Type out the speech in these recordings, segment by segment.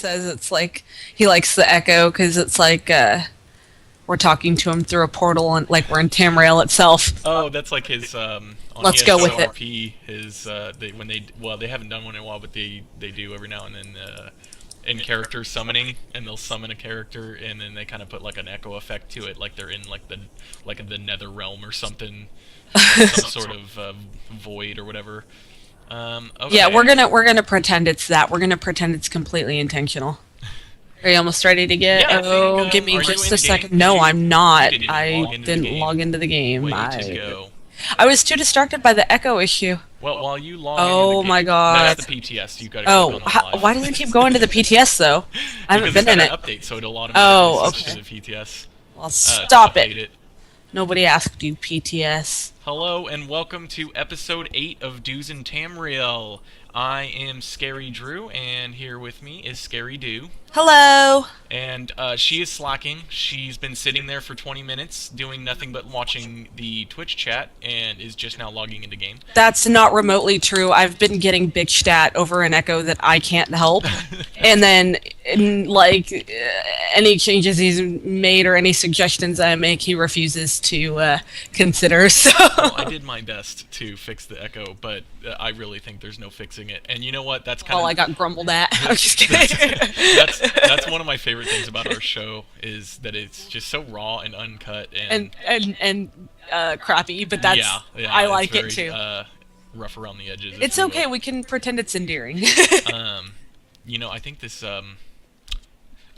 says it's like he likes the echo because it's like we're talking to him through a portal and like we're in Tamriel itself. Oh, that's like his on Let's go with it. his they haven't done one in a while, but they do every now and then in character summoning, and they'll summon a character and then they kind of put like an echo effect to it, like they're in like the nether realm or something, some sort of void or whatever. Okay. Yeah, we're gonna pretend it's that. We're gonna pretend it's completely intentional. Are you almost ready to get? Yeah, oh, give me just a second. No, I'm not. I didn't log into the game. Way to go. I was too distracted by the echo issue. Well, while you log Oh into the game, my god. that's the PTS. You gotta go Oh, why does it keep going to the PTS though? I haven't been in it. Update, so it'll automatically switch okay. to the PTS. Well, stop Update it. Nobody asked you, PTS. Hello and welcome to episode 8 of Do's and Tamriel. I am Scarydrew, and here with me is Scarydoo. Hello. And she is slacking. She's been sitting there for 20 minutes doing nothing but watching the Twitch chat and is just now logging into game. That's not remotely true. I've been getting big stat over an echo that I can't help. And then, any changes he's made or any suggestions I make, he refuses to consider. So well, I did my best to fix the echo, but I really think there's no fixing it. And you know what? That's kind of... I got grumbled at. I'm just kidding. That's one of my favorite things about our show is that it's just so raw and uncut and crappy, but that's I like very, it too. Rough around the edges. It's okay. We can pretend it's endearing. I think this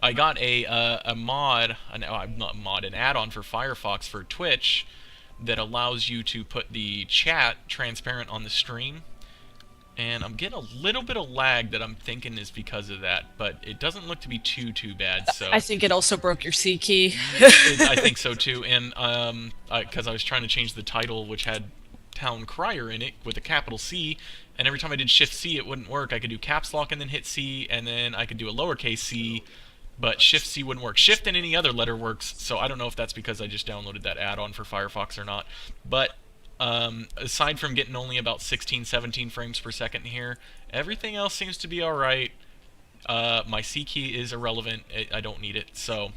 I got a mod, an add-on for Firefox for Twitch that allows you to put the chat transparent on the stream. And I'm getting a little bit of lag that I'm thinking is because of that, but it doesn't look to be too bad. So I think it also broke your C key. I think so too, and because I was trying to change the title, which had Town Crier in it with a capital C, and every time I did Shift C, it wouldn't work. I could do caps lock and then hit C, and then I could do a lowercase c, but Shift C wouldn't work. Shift and any other letter works, so I don't know if that's because I just downloaded that add-on for Firefox or not, but. Aside from getting only about 16-17 frames per second here, everything else seems to be alright. My C key is irrelevant. I don't need it, so...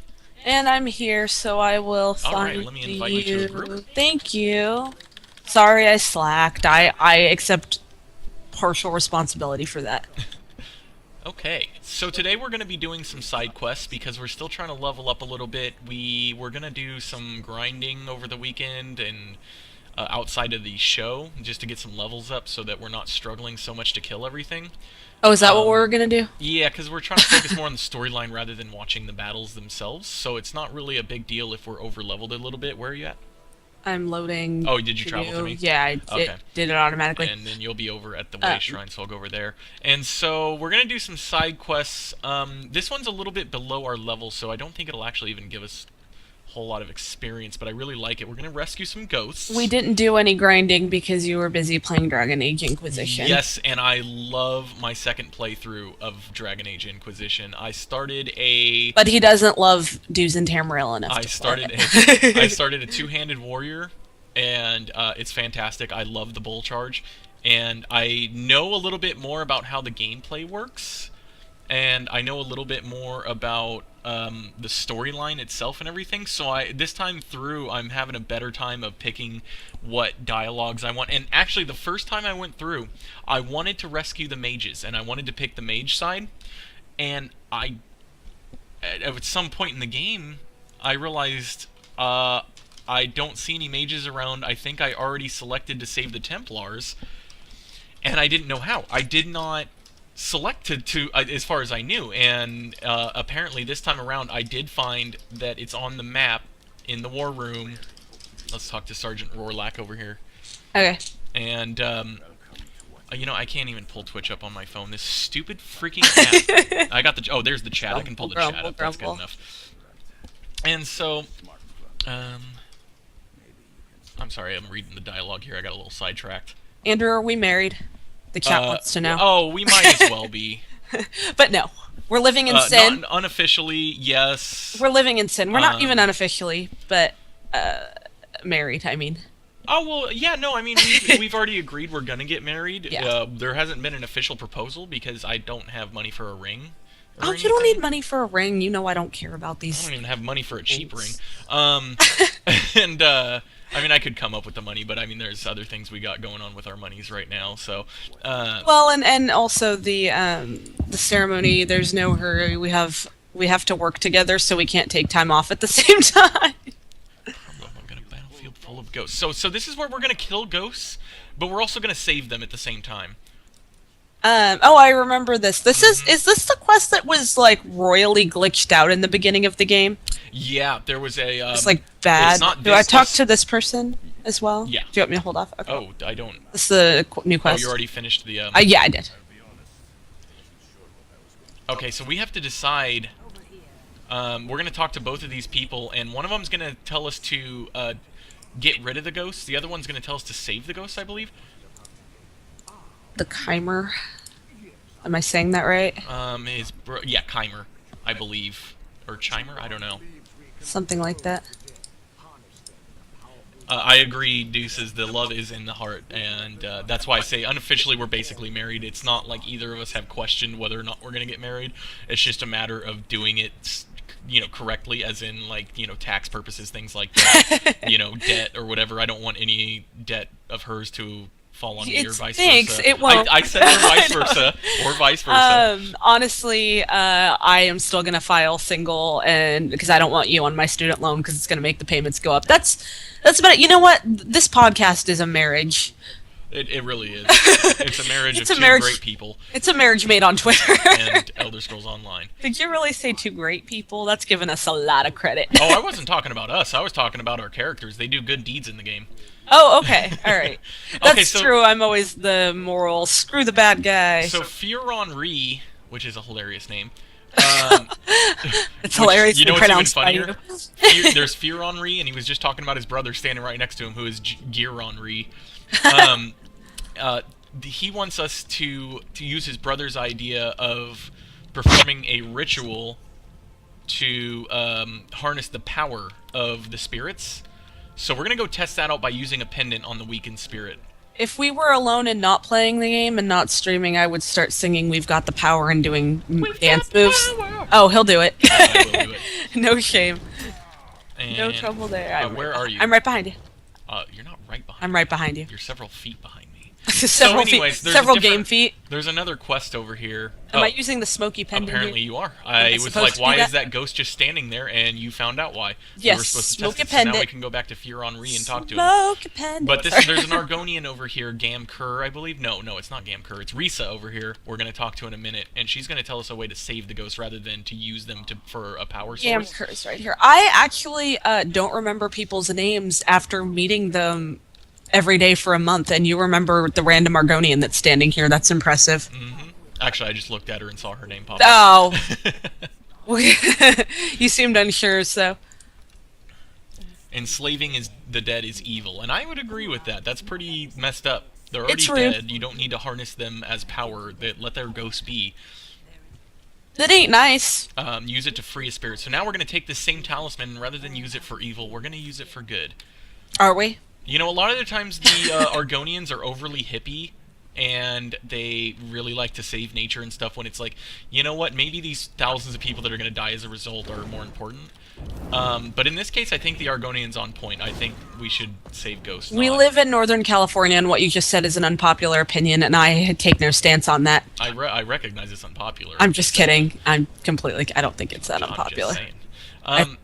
And I'm here, so I will find Alright, let me invite you to the group. Thank you. Sorry I slacked. I accept partial responsibility for that. Okay, so today we're going to be doing some side quests because we're still trying to level up a little bit. We're going to do some grinding over the weekend and... outside of the show, just to get some levels up so that we're not struggling so much to kill everything. Oh, is that what we're gonna do? Yeah, because we're trying to focus more on the storyline rather than watching the battles themselves, so it's not really a big deal if we're over-leveled a little bit. Where are you at? I'm loading. Oh, did you travel to me? Yeah, it did it automatically. And then you'll be over at the Way Shrine, so I'll go over there. And so we're going to do some side quests. This one's a little bit below our level, so I don't think it'll actually even give us whole lot of experience, but I really like it. We're going to rescue some ghosts. We didn't do any grinding because you were busy playing Dragon Age Inquisition. Yes, and I love my second playthrough of Dragon Age Inquisition. I started a... But he doesn't love Do's and Tamriel enough I started a two-handed warrior, and it's fantastic. I love the bull charge, and I know a little bit more about how the gameplay works, and I know a little bit more about the storyline itself and everything, so this time through I'm having a better time of picking what dialogues I want. And actually the first time I went through, I wanted to rescue the mages, and I wanted to pick the mage side, and at some point in the game I realized I don't see any mages around. I think I already selected to save the Templars, and I didn't know how. I did not selected to as far as I knew, and apparently this time around I did find that it's on the map in the war room. Let's talk to Sergeant Roarlack over here. Okay. And I can't even pull Twitch up on my phone. This stupid freaking app. I got there's the chat. I can pull the chat up. That's good enough. And so I'm sorry, I'm reading the dialogue here. I got a little sidetracked. Andrew, are we married? The chat wants to know. Oh, we might as well be. But no. We're living in sin. Unofficially, yes. We're living in sin. We're not even unofficially, but married, I mean. Oh, well, yeah, no, I mean, we've already agreed we're gonna get married. Yeah. There hasn't been an official proposal because I don't have money for a ring. Oh, or you don't anything. need money for a ring. You know I don't care about I these don't even have money for a cheap ring. things. And I mean, I could come up with the money, but I mean, there's other things we got going on with our monies right now. So, Well, and also the ceremony. There's no hurry. We have to work together, so we can't take time off at the same time. I'm gonna battlefield full of ghosts. So this is where we're gonna kill ghosts, but we're also gonna save them at the same time. Oh, I remember this. This Mm-hmm. is this the quest that was like royally glitched out in the beginning of the game? Yeah, there was a. It's like bad. It's not Do I this talk quest. to this person as well? Yeah. Do you want me to hold off? Okay. Oh, I don't. This is the new Oh, quest. you already finished the. Yeah, I did. Okay, so we have to decide. We're gonna talk to both of these people, and one of them's gonna tell us to get rid of the ghosts. The other one's gonna tell us to save the ghosts, I believe. The Chimer. Am I saying that right? Yeah, Chimer, I believe, or Chimer, I don't know. Something like that. I agree, Deuces. The love is in the heart, and that's why I say unofficially we're basically married. It's not like either of us have questioned whether or not we're gonna get married. It's just a matter of doing it, correctly, as in like tax purposes, things like that. Debt or whatever. I don't want any debt of hers to fall on me or vice Thanks. versa. It won't. I said or vice versa, or vice versa. Honestly, I am still gonna file single, and because I don't want you on my student loan because it's gonna make the payments go up. That's about it. You know what? This podcast is a marriage. It really is. It's a marriage It's of a two marriage- great people It's a marriage made on Twitter. and Elder Scrolls Online. Did you really say two great people? That's giving us a lot of credit. Oh, I wasn't talking about us. I was talking about our characters. They do good deeds in the game. Oh, okay. All right. That's Okay, so- true. I'm always the moral, screw the bad guy. So Fear Henri, which is a hilarious name. It's hilarious You know to what's even pronounce by funnier? you. There's Fear Henri, and he was just talking about his brother standing right next to him, who is Gear Henri. He wants us to use his brother's idea of performing a ritual to harness the power of the spirits. So we're gonna go test that out by using a pendant on the weakened spirit. If we were alone and not playing the game and not streaming, I would start singing "We've Got the Power" and doing dance moves. Power. Oh, he'll do it. I will do it. No shame. And, No trouble there. where are you? I'm right behind you. You're not right behind. I'm right behind you. You're several feet behind me. several anyways, feet, there's several a different- game feet. There's another quest over here. Am I using the smoky pendant? Apparently here? you are. I I was supposed like, to do why that? is that ghost just standing there? And you found out why. We Yes, were supposed to smoke test a it, so now we pendant. can go back to Fear Henri and talk to him. Smoky pendant. But Sorry. there's an Argonian over here, Gamkur, I believe. No, it's not Gamkur. It's Risa over here. We're going to talk to in a minute, and she's going to tell us a way to save the ghosts rather than to use them for a power source. Gamker's right here. I actually don't remember people's names after meeting them every day for a month, and you remember the random Argonian that's standing here. That's impressive. Actually, I just looked at her and saw her name pop up. Oh. You seemed unsure, so. Enslaving the dead is evil, and I would agree with that. That's pretty messed up. They're already It's rude. dead. You don't need to harness them as power. Let their ghosts be. That ain't nice. Use it to free a spirit. So now we're going to take this same talisman, and rather than use it for evil, we're going to use it for good. Are we? You know, a lot of the times the Argonians are overly hippie, and they really like to save nature and stuff when it's like, you know what, maybe these thousands of people that are going to die as a result are more important. But in this case, I think the Argonian's on point. I think we should save ghosts. We not. live in Northern California, and what you just said is an unpopular opinion, and I take no stance on that. I recognize it's unpopular. I'm just kidding. I don't think it's that I'm unpopular. just saying.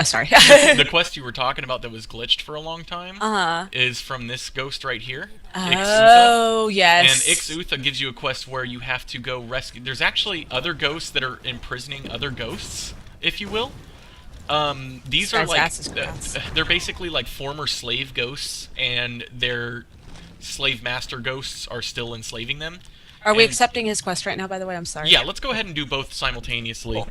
Sorry. The quest you were talking about that was glitched for a long time is from this ghost right here, Oh, yes. And Ixutha gives you a quest where you have to go rescue. There's actually other ghosts that are imprisoning other ghosts, if you will. These This are guy's like ass is grass. they're basically like former slave ghosts, and their slave master ghosts are still enslaving them. Are we And- accepting his quest right now, by the way? I'm sorry. Yeah, let's go ahead and do both simultaneously.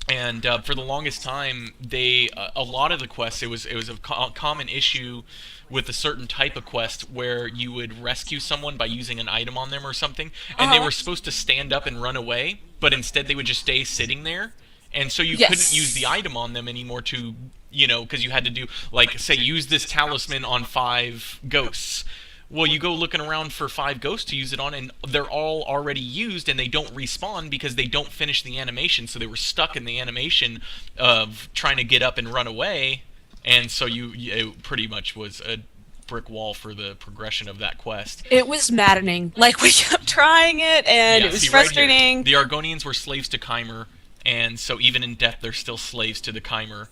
And for the longest time, a lot of the quests, it was a common issue with a certain type of quest where you would rescue someone by using an item on them or something, and they were supposed to stand up and run away, but instead they would just stay sitting there, and so you couldn't use the item on them anymore to, because you had to do, like, say, use this talisman on 5 ghosts. Well, you go looking around for 5 ghosts to use it on, and they're all already used, and they don't respawn because they don't finish the animation, so they were stuck in the animation of trying to get up and run away, and so it pretty much was a brick wall for the progression of that quest. It was maddening. Like, we kept trying it, and it was frustrating. Right, the Argonians were slaves to Chimer, and so even in death, they're still slaves to the Chimer.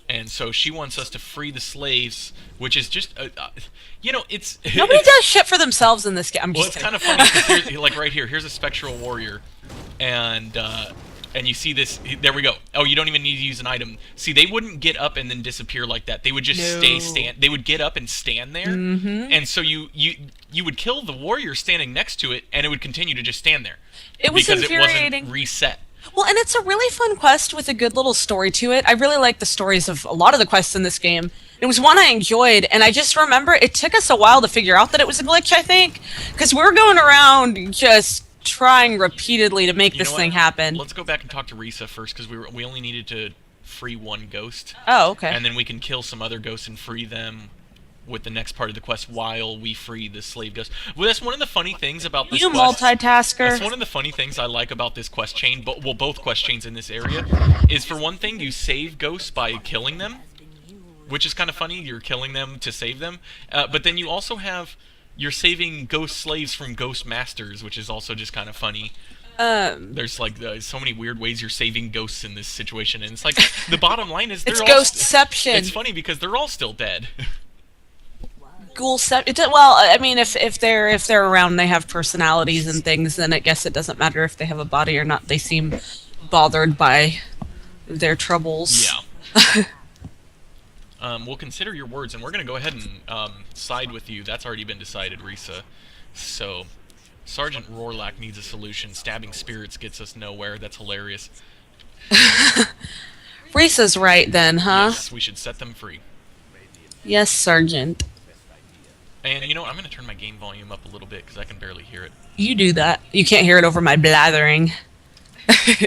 And so she wants us to free the slaves, which is just, it's... Nobody does shit for themselves in this game. Well, it's kind of funny, because like right here, here's a spectral warrior, and you see this, there we go. Oh, you don't even need to use an item. See, they wouldn't get up and then disappear like that. They would just they would get up and stand there, and so you would kill the warrior standing next to it, and it would continue to just stand there. It was infuriating. It wasn't reset. Well, and it's a really fun quest with a good little story to it. I really like the stories of a lot of the quests in this game. It was one I enjoyed, and I just remember it took us a while to figure out that it was a glitch, I think, because we were going around just trying repeatedly to make this thing happen. Let's go back and talk to Risa first, because we only needed to free 1 ghost. Oh, okay. And then we can kill some other ghosts and free them with the next part of the quest while we free the slave ghost. Well, that's one of the funny things about this quest. Multitasker. That's one of the funny things I like about this quest chain, both quest chains in this area, is for one thing, you save ghosts by killing them, which is kind of funny. You're killing them to save them. But then you also you're saving ghost slaves from ghost masters, which is also just kind of funny. There's like so many weird ways you're saving ghosts in this situation, and it's like the bottom line is it's ghostception. It's funny because they're all still dead. Well, I mean, if they're around and they have personalities and things, then I guess it doesn't matter if they have a body or not. They seem bothered by their troubles. Yeah. We'll consider your words, and we're going to go ahead and side with you. That's already been decided, Risa. So, Sergeant Roarlack needs a solution. Stabbing spirits gets us nowhere. That's hilarious. Risa's right then, huh? Yes, we should set them free. Yes, Sergeant. And you know what? I'm going to turn my game volume up a little bit because I can barely hear it. You do that. You can't hear it over my blathering.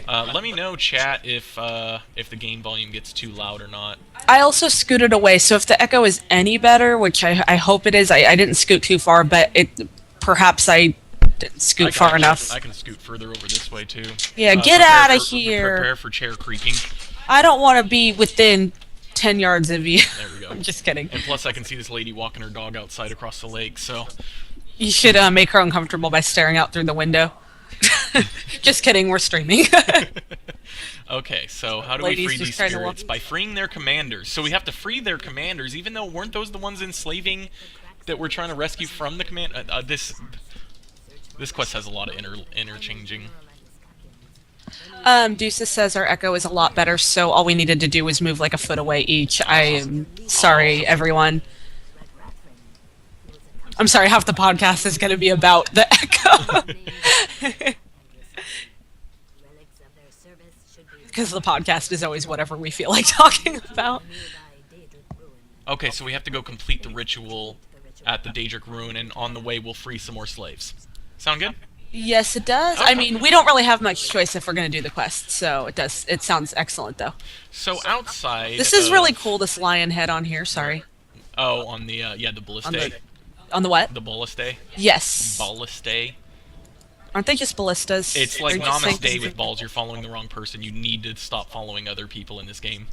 Let me know, chat, if the game volume gets too loud or not. I also scooted away, so if the echo is any better, which I hope it is, I didn't scoot too far, but perhaps I didn't scoot far enough. I can scoot further over this way, too. Yeah, get out of here. Prepare for chair creaking. I don't want to be within 10 yards of you. There we go. I'm just kidding. And plus I can see this lady walking her dog outside across the lake, so... You should make her uncomfortable by staring out through the window. Just kidding, we're streaming. Okay, so how do we free these spirits? By freeing their commanders. So we have to free their commanders, even though weren't those the ones enslaving that we're trying to rescue from the command... This quest has a lot of interchanging. Deuces says our echo is a lot better, so all we needed to do was move like a foot away each. I am sorry, everyone. I'm sorry, half the podcast is going to be about the echo. Because the podcast is always whatever we feel like talking about. Okay, so we have to go complete the ritual at the Daedric Ruin, and on the way we'll free some more slaves. Sound good? Yes, it does. Okay. I mean, we don't really have much choice if we're going to do the quest, so it does. It sounds excellent, though. So outside... This is really cool, this lion head on here, sorry. Oh, on the, the ballistae. On the what? The ballistae? Yes. Ballistae. Aren't they just ballistas? It's like Namaste with balls. You're following the wrong person. You need to stop following other people in this game.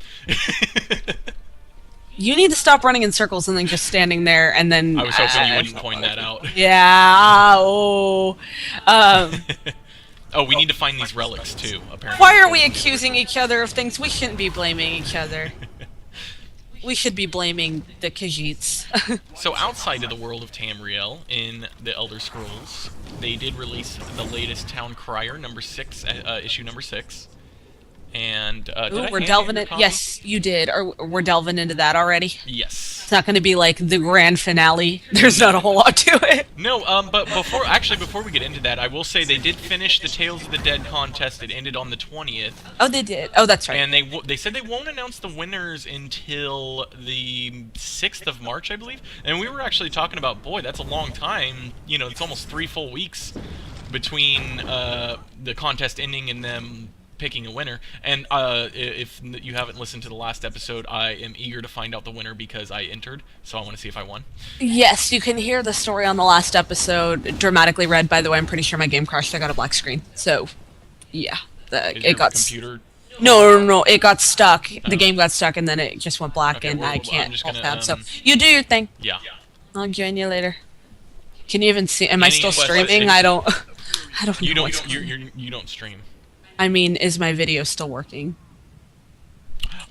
You need to stop running in circles and then just standing there and then... I was hoping you wouldn't point that out. Yeah, oh... Oh, we need to find these relics, too, apparently. Why are we accusing each other of things we shouldn't be blaming each other? We should be blaming the Khajiits. So outside of the world of Tamriel, in the Elder Scrolls, they did release the latest Town Crier, number 6, issue number 6. And we're delving it. Yes, you did. Or we're delving into that already. Yes. It's not going to be like the grand finale. There's not a whole lot to it. No, but before we get into that, I will say they did finish the Tales of the Dead contest. It ended on the 20th. Oh, they did. Oh, that's right. And they said they won't announce the winners until the 6th of March, I believe. And we were actually talking about, boy, that's a long time. You know, it's almost 3 full weeks between the contest ending and them picking a winner. And if you haven't listened to the last episode, I am eager to find out the winner because I entered, so I want to see if I won. Yes, you can hear the story on the last episode, dramatically read. By the way, I'm pretty sure my game crashed. I got a black screen. So, yeah, it got computer. No, it got stuck. The game got stuck, and then it just went black, Okay, and well, I can't I'm just alt gonna, tab. So you do your thing. Yeah. I'll join you later. Can you even see? Am I Any still questions? streaming? I don't. I don't. You know don't. You don't stream. I mean, is my video still working?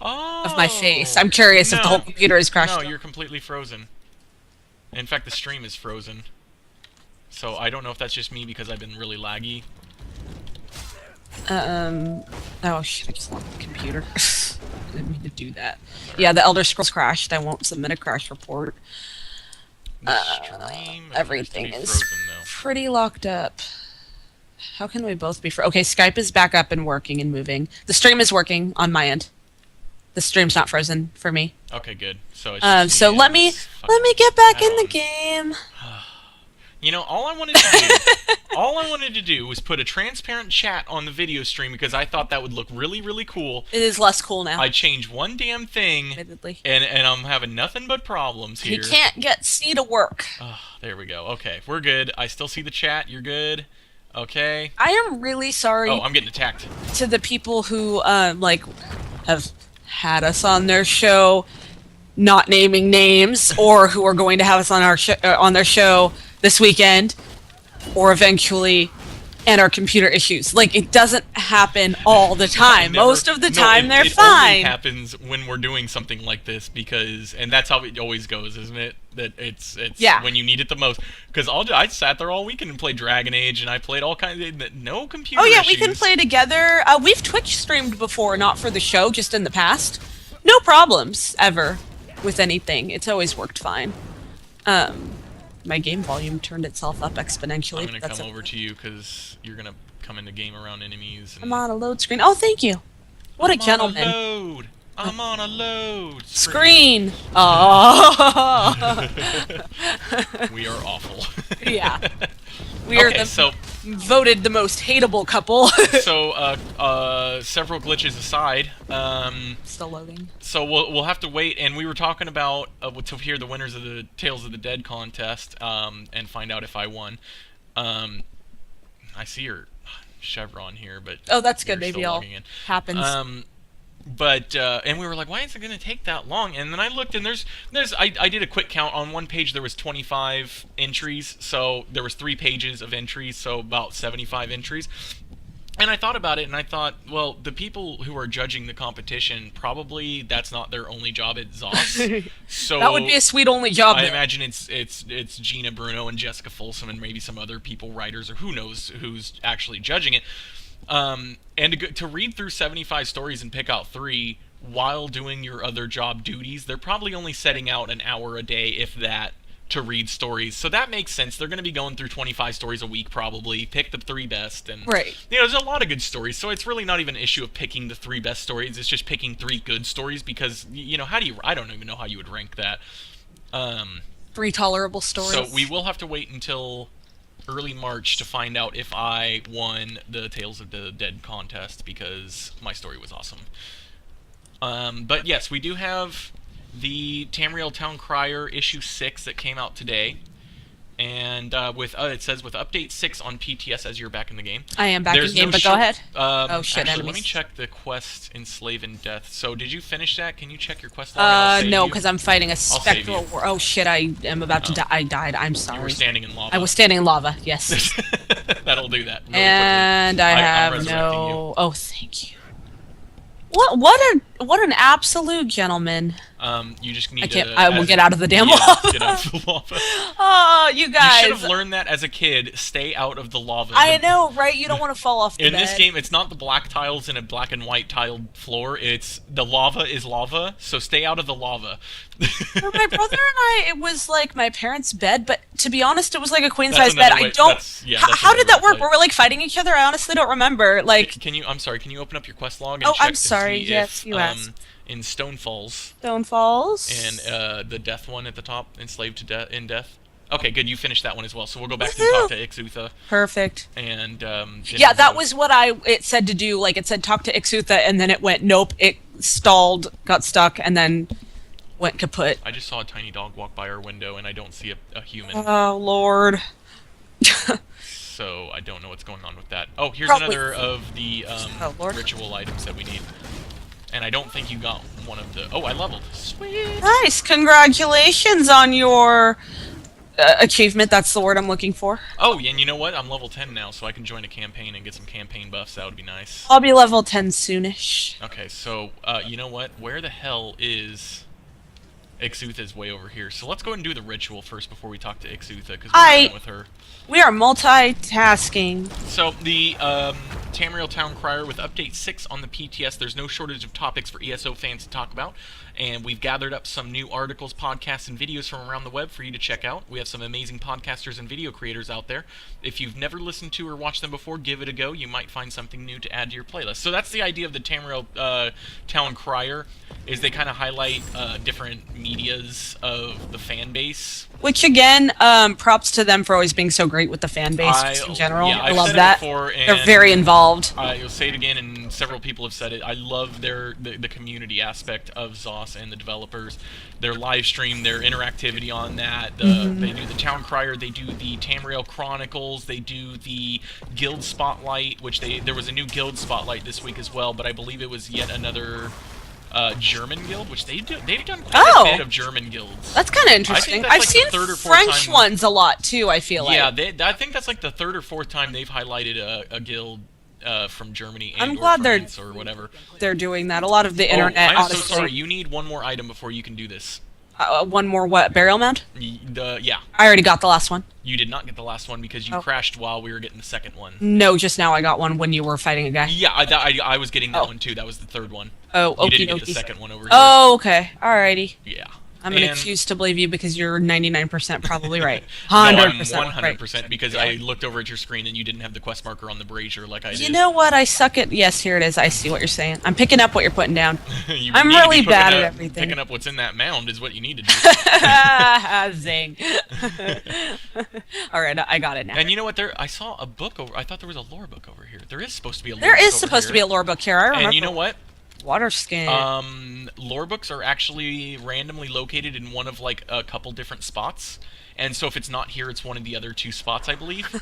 Oh. Of my face. I'm curious if the whole computer is crashed. No, you're completely frozen. In fact, the stream is frozen. So I don't know if that's just me because I've been really laggy. Oh shit! I just locked the computer. I didn't mean to do that. Yeah, the Elder Scrolls crashed. I won't submit a crash report. The stream Everything appears to be is frozen, though. pretty locked up. How can we both be okay, Skype is back up and working and moving. The stream is working on my end. The stream's not frozen for me. Okay, good. So it's just So me let and me this get back in the add-on. game. You know, all I wanted to do was put a transparent chat on the video stream because I thought that would look really, really cool. It is less cool now. I changed one damn thing, Admittedly. and I'm having nothing but problems here. He can't get C to work. Oh, there we go. Okay, we're good. I still see the chat. You're good. Okay. I am really sorry Oh, I'm getting attacked. to the people who like have had us on their show, not naming names, or who are going to have us on our on their show this weekend, or eventually, and our computer issues. Like, it doesn't happen all the time. Most of the time, they're it fine. only happens when we're doing something like this because, and that's how it always goes, isn't it? That it's Yeah. when you need it the most. Because I sat there all weekend and played Dragon Age, and I played all kinds of no computer. Oh yeah, issues. we can play together. We've Twitch streamed before, not for the show, just in the past. No problems ever with anything. It's always worked fine. My game volume turned itself up exponentially. I'm gonna come over to you because you're gonna come in the game around enemies. And I'm on a load screen. Oh, thank you. What a gentleman. I'm on a load Screen. Oh. We are awful. Yeah. We are voted the most hateable couple. So, several glitches aside, Still loading. so we'll have to wait, and we were talking about to hear the winners of the Tales of the Dead contest, and find out if I won. I see your chevron here, but Oh, that's good. you're Maybe still I'll logging in. happens. But and we were like, why is it going to take that long? And then I looked, and I did a quick count. On one page there was 25 entries, so there was 3 pages of entries, so about 75 entries. And I thought about it, and I thought, well, the people who are judging the competition, probably that's not their only job at ZOS. So That would be a sweet only job. I there. imagine it's Gina Bruno and Jessica Folsom and maybe some other people, writers, or who knows who's actually judging it. And to read through 75 stories and pick out 3 while doing your other job duties, they're probably only setting out an hour a day, if that, to read stories. So that makes sense. They're going to be going through 25 stories a week probably. Pick the 3 best. And, Right. you know, there's a lot of good stories, so it's really not even an issue of picking the 3 best stories. It's just picking 3 good stories because, you know, I don't even know how you would rank that. 3 tolerable stories. So we will have to wait until early March to find out if I won the Tales of the Dead contest because my story was awesome. But yes, we do have the Tamriel Town Crier issue 6 that came out today. And it says with update 6 on PTS as you're back in the game. I am back in the game, but go ahead. Oh shit, actually, enemies. let me check the quest Enslave and Death. So did you finish that? Can you check your quest log? And I'll save No, you? because I'm fighting a save spectral you. war. Oh shit, I am about to die. I died. I'm sorry. You were standing in lava. I was standing in lava, yes. That'll do that. Really And quickly. I I'm have resurrecting no... you. Oh, thank you. What an absolute gentleman. You just need to... I will get out of the damn yeah, lava. get out of the lava. Oh, you guys. You should have learned that as a kid. Stay out of the lava. I know, right? You don't want to fall off the In bed. this game, it's not the black tiles in a black and white tiled floor. It's the lava is lava, so stay out of the lava. For my brother and I, it was like my parents' bed, but to be honest, it was like a queen That's size bed. another way- I don't. that's- yeah, that's How did another that way work? to Were we like fighting each other? I honestly don't remember. Like Can you? I'm sorry. Can you open up your quest log and Oh, check I'm to sorry. see Yes, if, you asked. in Stone Falls Stone Falls and the death one at the top, enslaved to death in death. Okay, good. You finished that one as well. So we'll go back to Woohoo! talk to Ixutha. Perfect. And Yeah, that was what it said to do. Like, it said talk to Ixutha, and then it went, nope, it stalled, got stuck, and then went kaput. I just saw a tiny dog walk by our window, and I don't see a human. Oh, Lord. So I don't know what's going on with that. Oh, here's Probably. another of the Lord. ritual items that we need. And I don't think you got one of the... Oh, I leveled. Sweet! Nice. Congratulations on your achievement. That's the word I'm looking for. Oh, and you know what? I'm level 10 now, so I can join a campaign and get some campaign buffs. That would be nice. I'll be level 10 soonish. Okay, so, you know what? Where the hell is... Ixutha is way over here. So let's go ahead and do the ritual first before we talk to Ixutha, because we're done with her. We are multitasking. So, the Tamriel Town Crier with Update 6 on the PTS, there's no shortage of topics for ESO fans to talk about, and we've gathered up some new articles, podcasts, and videos from around the web for you to check out. We have some amazing podcasters and video creators out there. If you've never listened to or watched them before, give it a go. You might find something new to add to your playlist. So that's the idea of the Tamriel Town Crier, is they kind of highlight different medias of the fan base. Which, again, props to them for always being so great with the fan base just in general. Yeah, I I've love said that. It before, and they're very involved. You'll say it again, and several people have said it. I love the community aspect of ZOS and the developers. Their live stream, their interactivity on that. They do the Town Crier, they do the Tamriel Chronicles, they do the Guild Spotlight, which there was a new Guild Spotlight this week as well, but I believe it was yet another... German guild, which they've done quite a bit of German guilds. That's kind of interesting. I've seen French ones a lot too, I feel like. Yeah, I think that's like the third or fourth time they've highlighted a guild from Germany and I'm glad France or whatever. They're doing that. A lot of the internet, I'm so sorry. You need one more item before you can do this. One more what? Burial mound? Yeah. I already got the last one. You did not get the last one because you crashed while we were getting the second one. No, just now I got one when you were fighting a guy. Yeah, I was getting that one too. That was the third one. Oh, okay. You didn't get the second one over here. Oh, okay. Alrighty. Yeah. I'm going to choose to believe you because you're 99% probably right. 100% no, I'm 100% right. because I looked over at your screen and you didn't have the quest marker on the brazier like I did. You know what? I suck at... Yes, here it is. I see what you're saying. I'm picking up what you're putting down. I'm really bad at everything. Picking up what's in that mound is what you need to do. Zing. Alright, I got it now. And you know what? I saw a book over... I thought there was a lore book over here. There is supposed to be a lore book There is supposed to be a lore book here. I remember. And you know what? Water skin. Lore books are actually randomly located in one of like a couple different spots, and so if it's not here, it's one of the other two spots, I believe.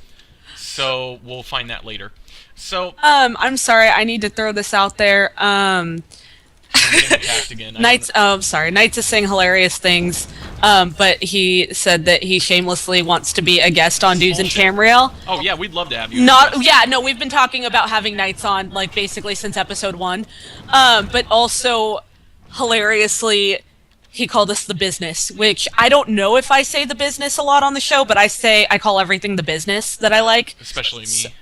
So we'll find that later. So I'm sorry, I need to throw this out there. I'm getting attacked again. Knights is saying hilarious things, but he said that he shamelessly wants to be a guest on Dudes and Tamriel. Oh yeah, we'd love to have you. We've been talking about having Knights on, like, basically since episode 1. But also, hilariously, he called us the business, which I don't know if I say the business a lot on the show, but I call everything the business that I like. Especially me.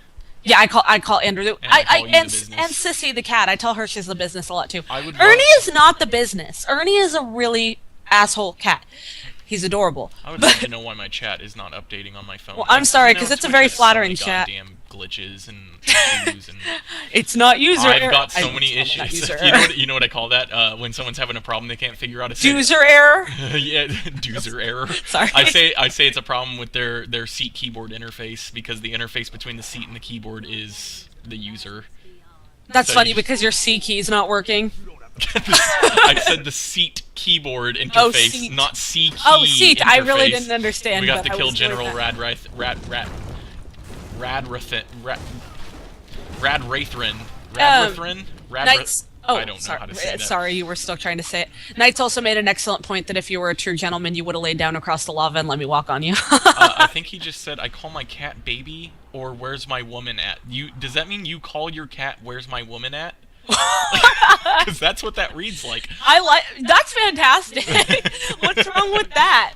Yeah, I call Andrew and Sissy the cat. I tell her she's the business a lot too. Ernie is not the business. Ernie is a really asshole cat. He's adorable. I would love to know why my chat is not updating on my phone. Well, I'm sorry, because it's a very flattering chat. Goddamn glitches and issues and... It's not user error. I've got so many issues. You know what I call that? When someone's having a problem, they can't figure out a... Doozer error? Yeah, doozer error. Sorry. I say it's a problem with their seat keyboard interface, because the interface between the seat and the keyboard is the user. That's funny, because your C key's not working. I said the seat keyboard interface, not C key. Oh, seat. Interface. I really didn't understand. We got to kill General Radrathrin. Knights. I don't know how to say that. Sorry, you were still trying to say it. Knights also made an excellent point that if you were a true gentleman, you would have laid down across the lava and let me walk on you. I think he just said, I call my cat baby, or where's my woman at? Does that mean you call your cat where's my woman at? Because that's what that reads like. That's fantastic. What's wrong with that?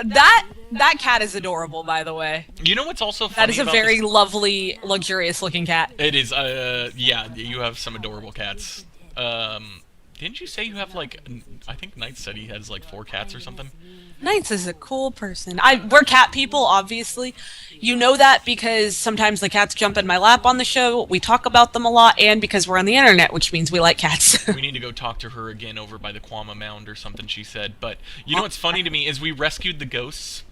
That cat is adorable, by the way. You know what's also funny? That is a very lovely, luxurious-looking cat. It is. Yeah, you have some adorable cats. Didn't you say you have like? I think Knight said he has like 4 cats or something. Knights is a cool person. We're cat people, obviously. You know that because sometimes the cats jump in my lap on the show. We talk about them a lot, and because we're on the internet, which means we like cats. We need to go talk to her again over by the Kwama Mound or something, she said. But you know what's funny to me is we rescued the ghosts,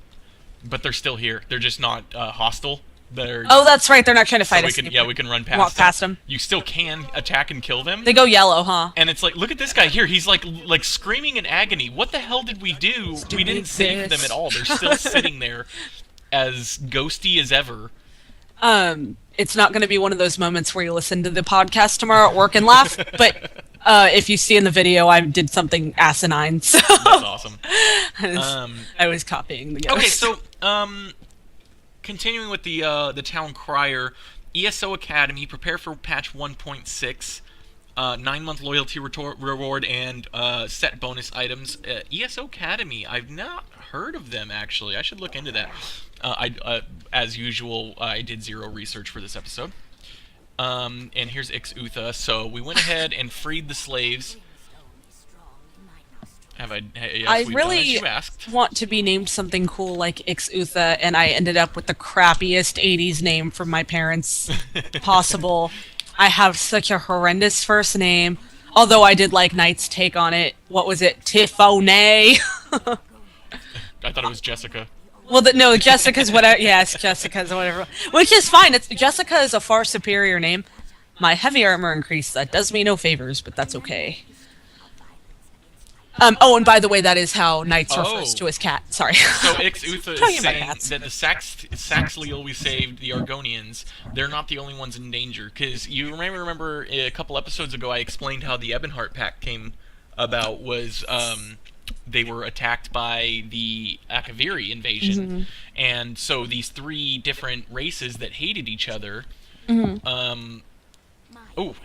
but they're still here. They're just not hostile. They're Oh, that's right. They're not trying to fight so us. we can run Walk past them. You still can attack and kill them. They go yellow, huh? And it's like, look at this guy here. He's like screaming in agony. What the hell did we do? We didn't save them at all. They're still sitting there as ghosty as ever. It's not going to be one of those moments where you listen to the podcast tomorrow at work and laugh, but if you see in the video, I did something asinine. So That's awesome. I was copying the ghost. Okay, so continuing with the town crier, ESO Academy, prepare for patch 1.6, 9-month loyalty reward, and set bonus items. ESO Academy, I've not heard of them actually. I should look into that. As usual, I did zero research for this episode. And here's Ixutha. So we went ahead and freed the slaves. I really want to be named something cool like Ixutha, and I ended up with the crappiest 80s name from my parents possible. I have such a horrendous first name, although I did like Knight's take on it. What was it? Tiffone? I thought it was Jessica. Well, no, Jessica's whatever. Yes, Jessica's whatever. Which is fine. Jessica is a far superior name. My heavy armor increase, that does me no favors, but that's okay. Oh, and by the way, that is how Knights refers to his cat. Sorry. So Ixutha is saying that the Saxleal we saved, the Argonians, they're not the only ones in danger. Because you remember a couple episodes ago I explained how the Ebonheart Pact came about was they were attacked by the Akaviri invasion. And so these 3 different races that hated each other... oh,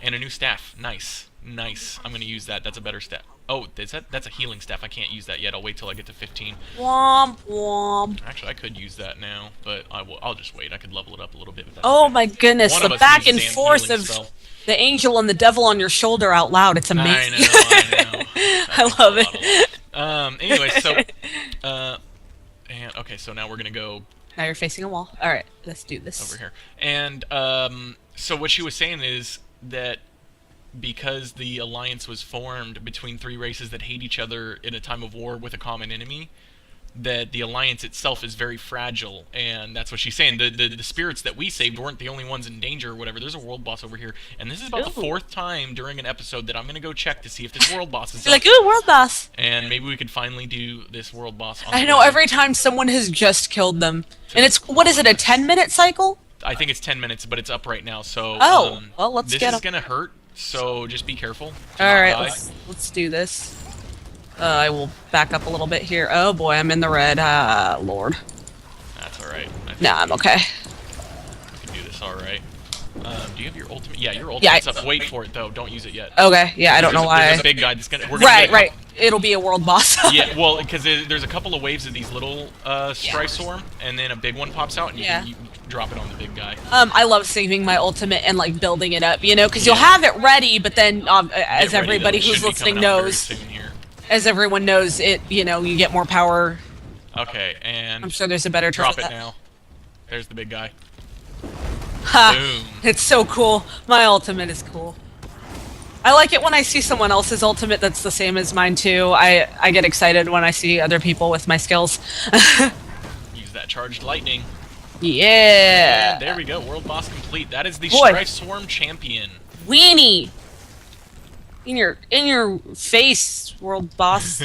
and a new staff. Nice. Nice. I'm going to use that. That's a better staff. Oh, that's a healing staff. I can't use that yet. I'll wait till I get to 15. Womp womp. Actually, I could use that now, but I'll just wait. I could level it up a little bit with that. Oh my goodness, the back and forth of the angel and the devil on your shoulder out loud. It's amazing. I know. I love it. Anyway, so and okay, so now we're going to go now you're facing a wall. All right, let's do this. Over here. And so what she was saying is that because the alliance was formed between 3 races that hate each other in a time of war with a common enemy, that the alliance itself is very fragile, and that's what she's saying. The spirits that we saved weren't the only ones in danger or whatever. There's a world boss over here, and this is about the 4th time during an episode that I'm going to go check to see if this world boss is like, ooh, world boss! And maybe we could finally do this world boss on I know, every time someone has just killed them. And it's, what is it, a 10-minute cycle? I think it's 10 minutes, but it's up right now, so... Oh, well, let's get This is going to hurt. So just be careful. Alright, let's do this. I will back up a little bit here. Oh boy, I'm in the red. Lord. That's alright. Nah, I'm okay. I can do this alright. Do you have your ultimate? Yeah, your ultimate's up. Wait for it though. Don't use it yet. Okay, yeah, I don't know why. There's a big guy that's gonna... Right. It'll be a world boss. Yeah, well, because there's a couple of waves of these little Strysorm, and then a big one pops out, and you can drop it on the big guy. I love saving my ultimate and like building it up, you know, because you'll have it ready, but then as everybody who's listening knows, as everyone knows, it, you know, you get more power. Okay, and I'm sure there's a better term. Drop it now. There's the big guy. Ha! Boom. It's so cool. My ultimate is cool. I like it when I see someone else's ultimate that's the same as mine too. I get excited when I see other people with my skills. Use that charged lightning. Yeah. And there we go. World boss complete. That is the Strysorm champion. Weenie. In your face, world boss.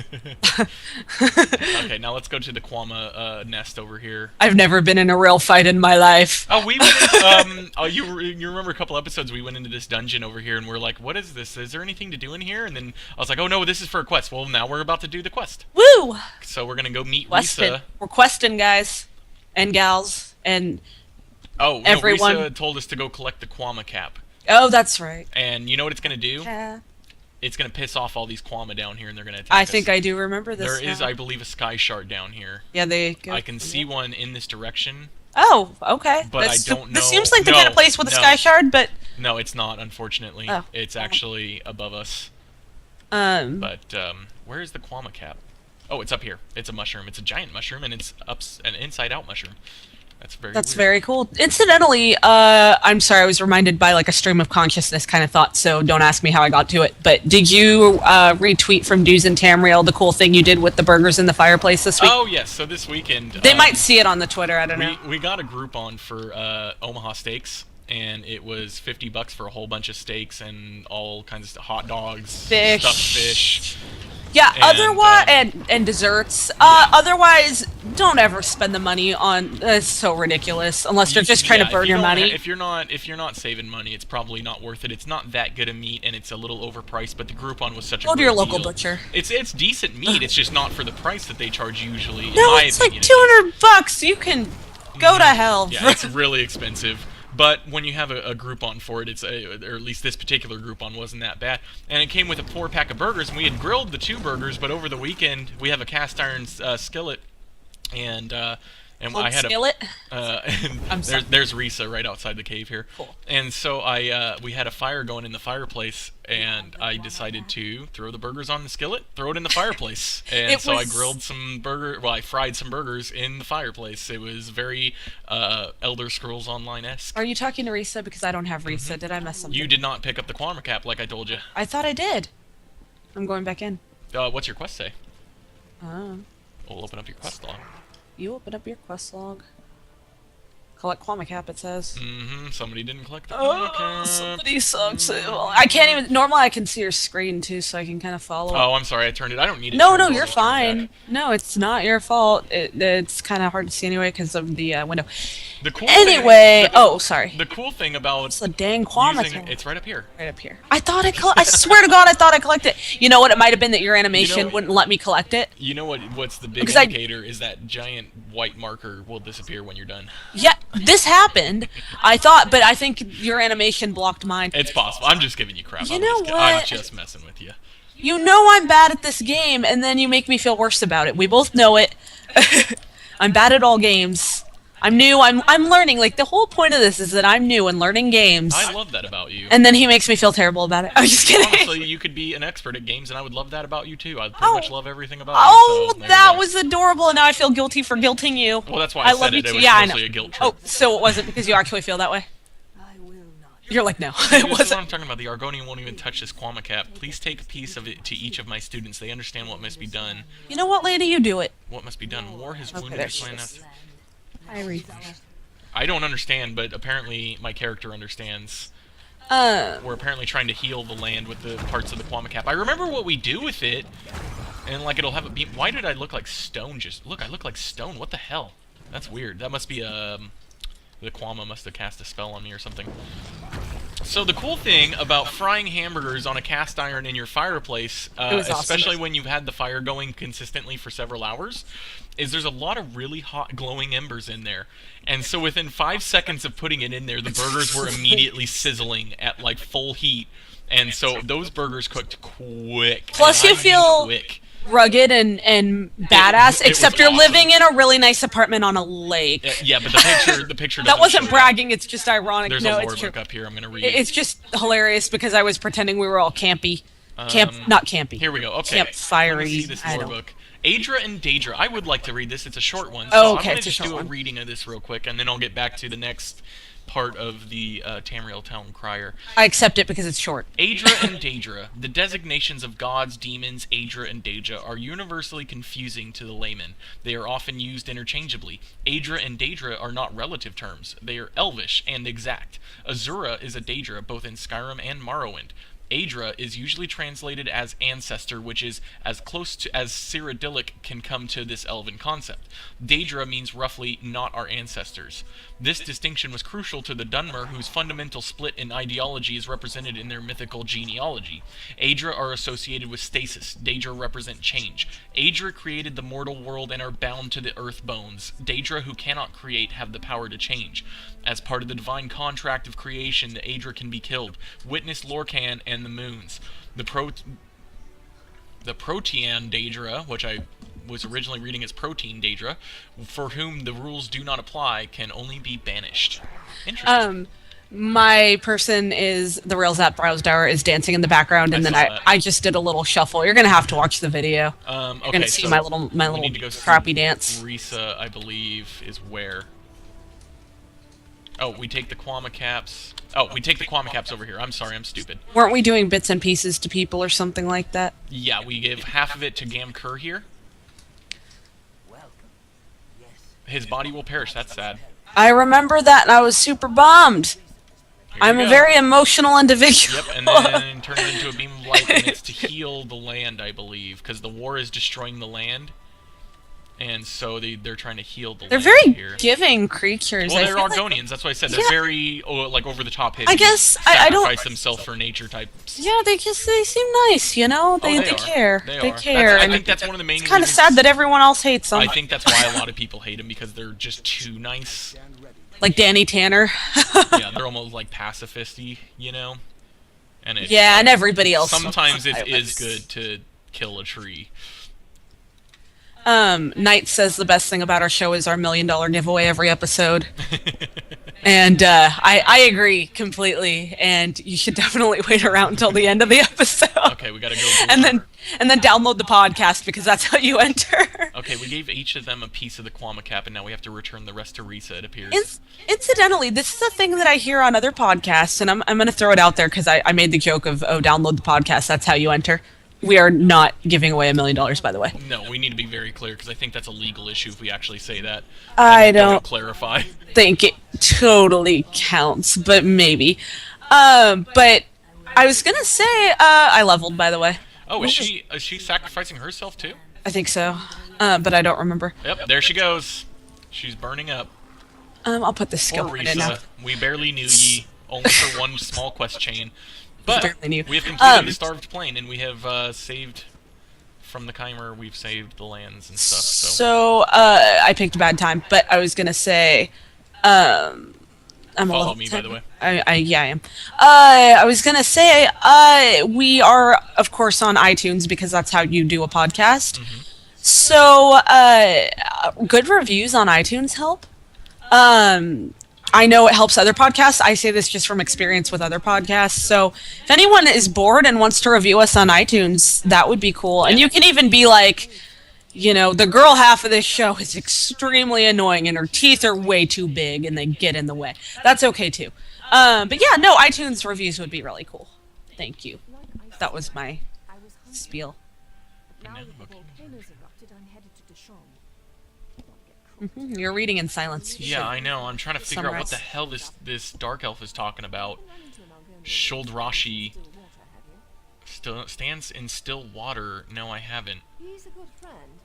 Okay, now let's go to the Quama nest over here. I've never been in a real fight in my life. Oh, we went in, you remember a couple episodes we went into this dungeon over here and we're like, what is this? Is there anything to do in here? And then I was like, oh no, this is for a quest. Well, now we're about to do the quest. Woo! So we're gonna go meet Questing. Risa. We're questing, guys and gals and everyone. No, Risa told us to go collect the Quama cap. Oh, that's right. And you know what it's gonna do? Yeah. It's going to piss off all these Quama down here, and they're going to attack I us. think I do remember this. There is, I believe, a sky shard down here. Yeah, they go. I can see one in this direction. Oh, okay. But I don't know. This seems like the kind of place with a sky shard, but... No, it's not, unfortunately. Oh. It's actually above us. But, where is the Quama cap? Oh, it's up here. It's a mushroom. It's a giant mushroom, and it's an inside-out mushroom. That's very That's weird. very cool. Incidentally, I'm sorry, I was reminded by like a stream of consciousness kind of thought, so don't ask me how I got to it. But did you retweet from Dues and Tamriel the cool thing you did with the burgers in the fireplace this week? Oh yes, so this weekend They might see it on the Twitter. I don't know. we got a Groupon for Omaha Steaks, and it was $50 for a whole bunch of steaks and all kinds of hot dogs, Fish. stuffed fish. Yeah. And, Otherwise, and desserts. Otherwise, don't ever spend the money on. It's so ridiculous. Unless they're just trying to burn your money. If you're not saving money, it's probably not worth it. It's not that good a meat, and it's a little overpriced. But the Groupon was such a Go to great your local deal. butcher. It's decent meat. It's just not for the price that they charge usually. In No, my it's like opinion, $200. You can go to hell. Yeah, it's really expensive. But when you have a Groupon for it, or at least this particular Groupon wasn't that bad. And it came with a 4-pack of burgers, and we had grilled the 2 burgers, but over the weekend, we have a cast iron skillet, and I had skillet? and there's Risa right outside the cave here. Cool. And so we had a fire going in the fireplace, and I decided to throw the burgers on the skillet, throw it in the fireplace, and I grilled some I fried some burgers in the fireplace. It was very Elder Scrolls Online-esque. Are you talking to Risa? Because I don't have Risa. Did I mess something? You did not pick up the Quammer cap like I told you. I thought I did. I'm going back in. What's your quest say? Oh. We'll open up your quest log. You open up your quest log. Collect Quamacap, it says. Somebody didn't collect the Oh, Quammer cap. somebody sucks. Well, I can't even. Normally, I can see your screen too, so I can kind of follow. Oh, I'm sorry. I turned it. I don't need it. No, turned. no, I'll you're just turn it fine. back. No, it's not your fault. It's kind of hard to see anyway because of the window. The cool Anyway, thing, sorry. The cool thing about It's a dang Quamacap. it's right up here. Right up here. I thought I swear to God, I thought I collected it. You know what? It might have been that your animation wouldn't let me collect it. You know what's the big Because indicator is that giant white marker will disappear when you're done. Yeah, this happened. I thought, but I think your animation blocked mine. It's possible. I'm just giving you crap. You I'm know just, what? I'm just messing with you. You know I'm bad at this game, and then you make me feel worse about it. We both know it. I'm bad at all games. I'm new. I'm learning. Like, the whole point of this is that I'm new and learning games. I love that about you. And then he makes me feel terrible about it. I'm just kidding. Honestly, you could be an expert at games, and I would love that about you too. I pretty much love everything about Oh, you. So, that was adorable, and now I feel guilty for guilting you. Well, that's why I said love you it. It too. was Yeah, I mostly know. a guilt trip. Oh, so it wasn't because you actually feel that way? You're like, no, This it is what wasn't. I'm talking about. The Argonian won't even touch this Quammer cap. Please take a piece of it to each of my students. They understand what must be done. You know what, lady? You do it. What must be done? War has wounded there this she land. is. I read. I don't understand, but apparently my character understands. We're apparently trying to heal the land with the parts of the Quammer cap. I remember what we do with it, and like it'll have a beam. Why did I look like stone? Look, I look like stone. What the hell? That's weird. That must be the Quammer must have cast a spell on me or something. So the cool thing about frying hamburgers on a cast iron in your fireplace, especially when you've had the fire going consistently for several hours, is there's a lot of really hot glowing embers in there. And so within 5 seconds of putting it in there, the burgers were immediately sizzling at like full heat. And so those burgers cooked quick. Plus you feel quick. rugged and badass, it except was you're awesome. living in a really nice apartment on a lake. Yeah, but the picture That doesn't wasn't show bragging, it's just ironic. There's no, a lore it's true. book up here I'm going to read. It's just hilarious because I was pretending we were all campy. Not campy. Here we go. Okay. Campfire-y. Let me see this lore book. Adra and Daedra. I would like to read this. It's a short one. So Oh, okay, I'm going it's to a just short do a one. reading of this real quick, and then I'll get back to the next part of the Tamriel Town Crier. I accept it because it's short. Adra and Daedra. The designations of gods, demons, Adra, and Daedra are universally confusing to the layman. They are often used interchangeably. Adra and Daedra are not relative terms. They are elvish and exact. Azura is a Daedra both in Skyrim and Morrowind. Adra is usually translated as ancestor, which is as close to as Cyrodiilic can come to this elven concept. Daedra means roughly not our ancestors. This distinction was crucial to the Dunmer, whose fundamental split in ideology is represented in their mythical genealogy. Adra are associated with stasis. Daedra represent change. Adra created the mortal world and are bound to the earth bones. Daedra, who cannot create, have the power to change. As part of the divine contract of creation, the Adra can be killed. Witness Lorcan and the moons. The Protean Daedra, which I was originally reading as Protein Daedra, for whom the rules do not apply, can only be banished. Interesting. My person is the Rails app Browsdower is dancing in the background, and then I just did a little shuffle. You're gonna have to watch the video. You're gonna see my little we need to go crappy dance. Risa, I believe, is where. Oh, we take the Quama caps. Oh, we take the Quama caps over here. I'm sorry, I'm stupid. Weren't we doing bits and pieces to people or something like that? Yeah, we give half of it to Gamkur here. His body will perish. That's sad. I remember that, and I was super bummed. I'm a very emotional individual. Yep, and then turns into a beam of light, and it's to heal the land, I believe, because the war is destroying the land, and so they're trying to heal the land. They're very here. giving creatures. Well, they're Argonians. That's what I said. They're very like over the top. I guess I don't sacrifice themselves for nature types. Yeah, they seem nice. You know, they care. They care. I think that's one of the main. It's kind of sad that everyone else hates them. I think that's why a lot of people hate them because they're just too nice. Like Danny Tanner. Yeah, they're almost like pacifisty, you know. And and everybody else. Sometimes it is good to kill a tree. Knight says the best thing about our show is our $1 million giveaway every episode. And I agree completely. And you should definitely wait around until the end of the episode. Okay, we gotta go. and then download the podcast because that's how you enter. Okay, we gave each of them a piece of the Quama cap, and now we have to return the rest to Risa. It appears. Incidentally, this is a thing that I hear on other podcasts, and I'm going to throw it out there because I made the joke of download the podcast. That's how you enter. We are not giving away $1 million, by the way. No, we need to be very clear because I think that's a legal issue if we actually say that. I don't clarify. Think it totally counts, but maybe. But I was gonna say I leveled, by the way. Oh, is she sacrificing herself too? I think so, but I don't remember. Yep, there she goes. She's burning up. I'll put the skill in it now. We barely knew ye, only for one small quest chain. But we have completed the Starved Plain, and we have saved from the Chimer. We've saved the lands and stuff. So I picked a bad time, but I was gonna say, I'm follow me, by the way. I am. I was gonna say, we are of course on iTunes because that's how you do a podcast. Mm-hmm. So good reviews on iTunes help. I know it helps other podcasts. I say this just from experience with other podcasts. So if anyone is bored and wants to review us on iTunes, that would be cool. And you can even be like, you know, the girl half of this show is extremely annoying and her teeth are way too big and they get in the way. That's okay too. But yeah, no, iTunes reviews would be really cool. Thank you. That was my spiel. You're reading in silence. Yeah, I know. I'm trying to figure out what the hell this dark elf is talking about. Sholdrashi stands in still water. No, I haven't.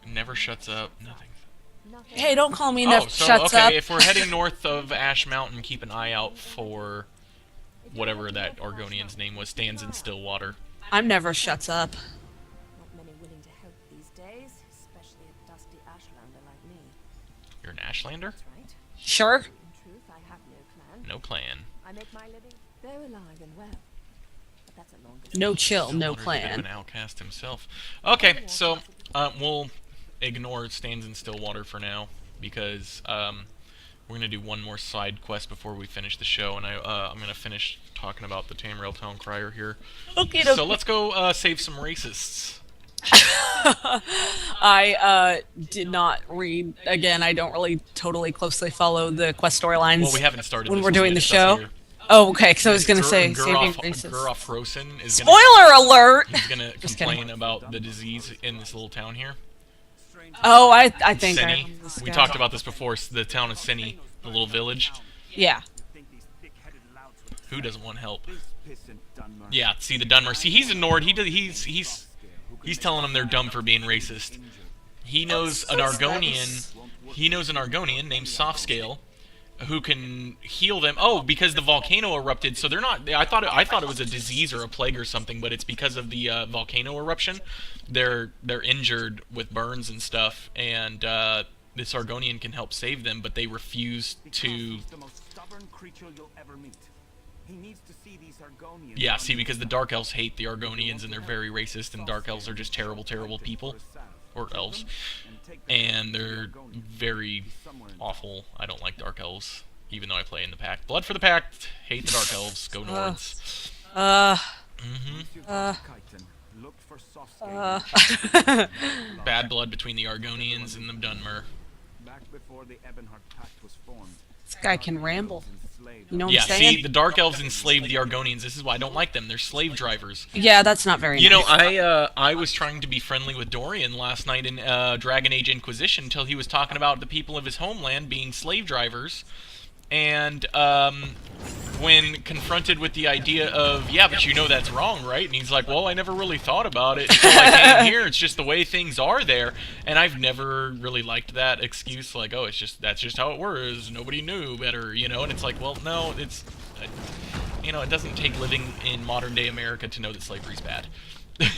Never shuts up. Nothing. Hey, don't call me never shuts up. Okay, if we're heading north of Ash Mountain, keep an eye out for whatever that Argonian's name was. Stands in still water. I'm never shuts up. You're an Ashlander? Sure. No clan. No chill, no Bit clan. of an outcast himself. Okay, so we'll ignore Stands in Stillwater for now because we're gonna do one more side quest before we finish the show, and I'm gonna finish talking about the Tamriel Town Crier here. Okay. So let's go save some racists. I did not read. Again, I don't really totally closely follow the quest storylines. Well, we haven't started when this we're doing the yet, show. Oh, okay. Because I was gonna say saving Guraf races. Rosen is Spoiler alert! He's gonna complain about the disease in this little town here. Oh, I think Seni. We talked about this before. The town of Seni, the little village. Yeah. Who doesn't want help? Yeah. See the Dunmer. See, he's a Nord. He's telling them they're dumb for being racist. He knows an Argonian. He knows an Argonian named Softscale, who can heal them. Oh, because the volcano erupted. So they're not. I thought it was a disease or a plague or something, but it's because of the volcano eruption. They're injured with burns and stuff, and this Argonian can help save them, but they refuse to. Yeah, see, because the Dark Elves hate the Argonians, and they're very racist, and Dark Elves are just terrible, terrible people. Or elves. And they're very awful. I don't like Dark Elves, even though I play in the Pact. Blood for the Pact! Hate the Dark Elves. Go Nords. Mm-hmm. Bad blood between the Argonians and the Dunmer. Back before the Ebonheart Pact was formed, This guy can ramble. You know what Yeah, I'm saying? see, the Dark Elves enslaved the Argonians. This is why I don't like them. They're slave drivers. Yeah, that's not very You know, nice. I was trying to be friendly with Dorian last night in Dragon Age Inquisition until he was talking about the people of his homeland being slave drivers. And when confronted with the idea of, yeah, but you know that's wrong, right? And he's like, well, I never really thought about it until I came here. It's just the way things are there. And I've never really liked that excuse, like, oh, that's just how it was. Nobody knew better, you know? And it's like, well, no, it's, you know, it doesn't take living in modern day America to know that slavery's bad.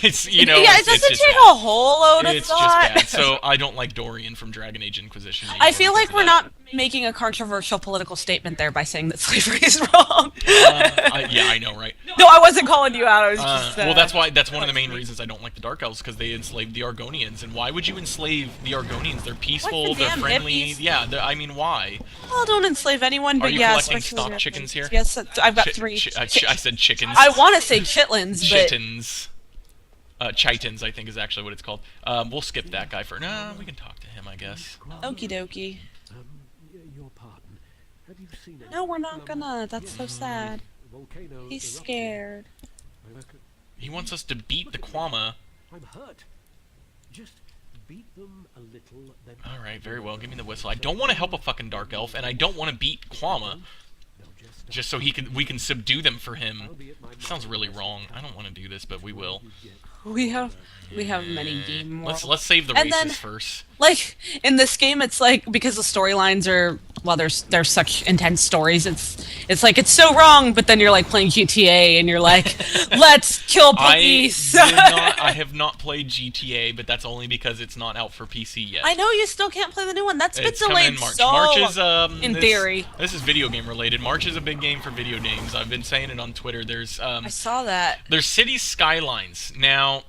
It's, you know, yeah, it doesn't just take bad. a whole load of It's thought. just bad. So I don't like Dorian from Dragon Age Inquisition anymore I feel like because of we're that. not making a controversial political statement there by saying that slavery is wrong. Yeah, I know, right? No, I wasn't calling you out. I was just. Well, that's one of the main reasons I don't like the Dark Elves, because they enslaved the Argonians. And why would you enslave the Argonians? They're peaceful, Like the they're damn friendly. hippies. Yeah, I mean, why? Well, don't enslave anyone, but Are you yes. collecting stock chickens here? Yes, I've got three. I said chickens. I want to say chitlins, but Chittens. Chitons, I think, is actually what it's called. We'll skip that guy for... No, we can talk to him, I guess. okie dokie. Your pardon. Have you seen No, we're not gonna. That's so sad. volcano He's erupting? scared. I reckon He wants us to beat the Quama. I'm hurt. Just beat them a little, then. Alright, very well. Give me the whistle. I don't want to help a fucking Dark Elf, and I don't want to beat Quama. They'll Just so we can subdue them for him. Sounds really wrong. I don't want to do this, but we will. We have many game morals. Let's save the And races then- first. Like in this game, it's like because the storylines are there's such intense stories. It's like it's so wrong, but then you're like playing GTA and you're like, let's kill police. I have not played GTA, but that's only because it's not out for PC yet. I know you still can't play the new one. That's been It's coming delayed in March. so March is in this- theory. This is video game related. March is a big game for video games. I've been saying it on Twitter. There's I saw that. There's Cities Skylines. Now,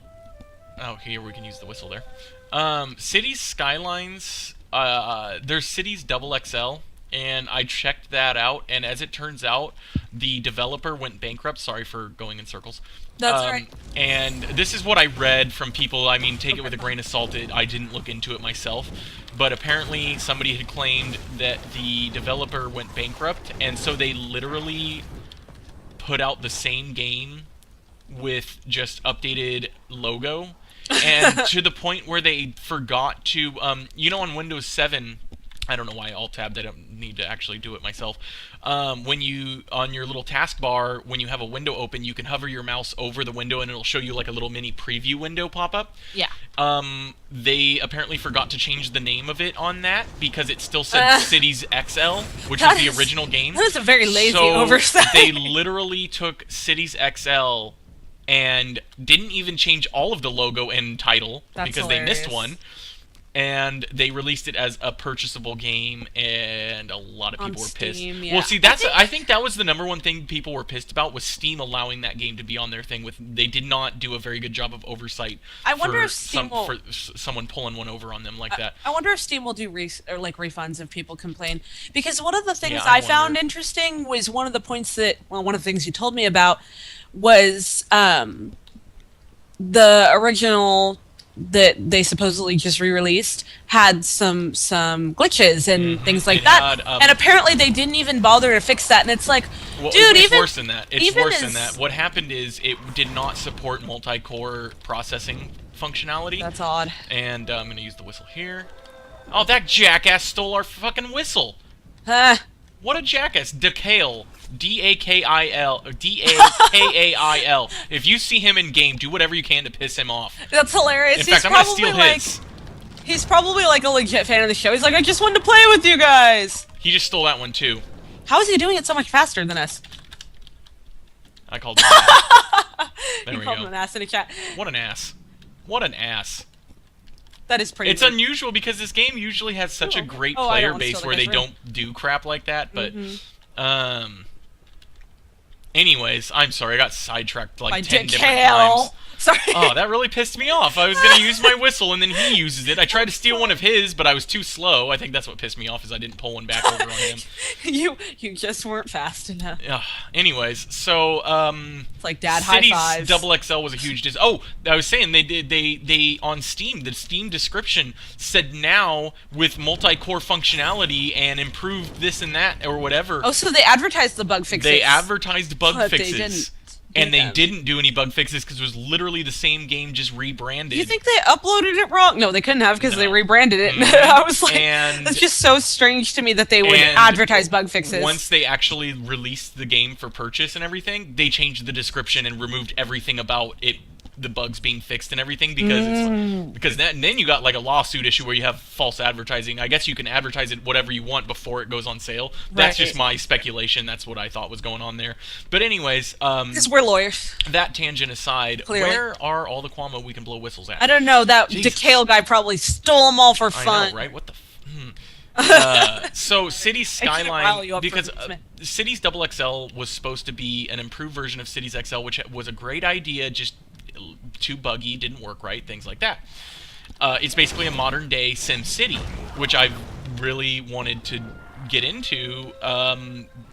oh, here we can use the whistle there. Cities Skylines, there's Cities XXL, and I checked that out, and as it turns out, the developer went bankrupt. Sorry for going in circles. That's right. And this is what I read from people. I mean, take it with a grain of salt. I didn't look into it myself. But apparently somebody had claimed that the developer went bankrupt, and so they literally put out the same game with just updated logo. And to the point where they forgot to, you know, on Windows 7, I don't know why I alt-tabbed, I don't need to actually do it myself. When you, on your little taskbar, when you have a window open, you can hover your mouse over the window and it'll show you like a little mini preview window pop up. Yeah. They apparently forgot to change the name of it on that because it still said Cities XL, which was the original game. That is a very lazy So oversight. they literally took Cities XL and didn't even change all of the logo and title That's because they missed hilarious. one. And they released it as a purchasable game, and a lot of On people were pissed. Steam, yeah. Well, see, I think that was the number one thing people were pissed about, was Steam allowing that game to be on their thing. They did not do a very good job of oversight. I wonder for if Steam will- for someone pulling one over on them like that. I wonder if Steam will do refunds if people complain. Because one of the things Yeah, I I found wonder. interesting was one of the points that, well, one of the things you told me about was the original that they supposedly just re-released had some glitches and things like It that. had, And apparently they didn't even bother to fix that. And it's like, Well, dude, it's even worse than that. It's even worse than as- that. What happened is it did not support multi-core processing functionality. That's odd. And I'm going to use the whistle here. Oh, that jackass stole our fucking whistle. What a jackass. Dakail. D-A-K-I-L. D-A-K-A-I-L. If you see him in game, do whatever you can to piss him off. That's hilarious. In fact, I'm going to steal his. He's probably like a legit fan of the show. He's like, I just wanted to play with you guys. He just stole that one, too. How is he doing it so much faster than us? I called him an ass. There You we called him go. an ass in a chat. What an ass. What an ass. That is pretty. It's rude. unusual because this game usually has such a great Oh, I player don't steal base the where they guy's room. don't do crap like that, but anyways, I'm sorry, I got sidetracked like By 10 Dick different Hale. times. Sorry. Oh, that really pissed me off. I was going to use my whistle, and then he uses it. I tried to steal one of his, but I was too slow. I think that's what pissed me off, is I didn't pull one back over on him. You just weren't fast enough. Anyways, so It's like dad high Cities fives. Double XL was a huge Oh, I was saying they on Steam, the Steam description said now with multi-core functionality and improved this and that or whatever. Oh, so they advertised the bug fixes. They advertised bug But they fixes. didn't And they them. didn't do any bug fixes because it was literally the same game just rebranded. You think they uploaded it wrong? No, they couldn't have because they No. rebranded it. I was like, And- that's just so strange to me that they would And advertise bug fixes. Once they actually released the game for purchase and everything, they changed the description and removed everything about it, the bugs being fixed and everything, because then you got like a lawsuit issue where you have false advertising. I guess you can advertise it whatever you want before it goes on sale. That's Right. just my speculation. That's what I thought was going on there. But anyways, Because we're lawyers. that tangent aside, Clearly. where are all the Quamo we can blow whistles at? I don't know. That Jesus. DeKale guy probably stole them all for I fun. know, right? What the so Cities rile Skyline, you up for because this, man. Cities Double XL was supposed to be an improved version of Cities XL, which was a great idea, just too buggy, didn't work right, things like that. It's basically a modern day Sim City, which I really wanted to get into,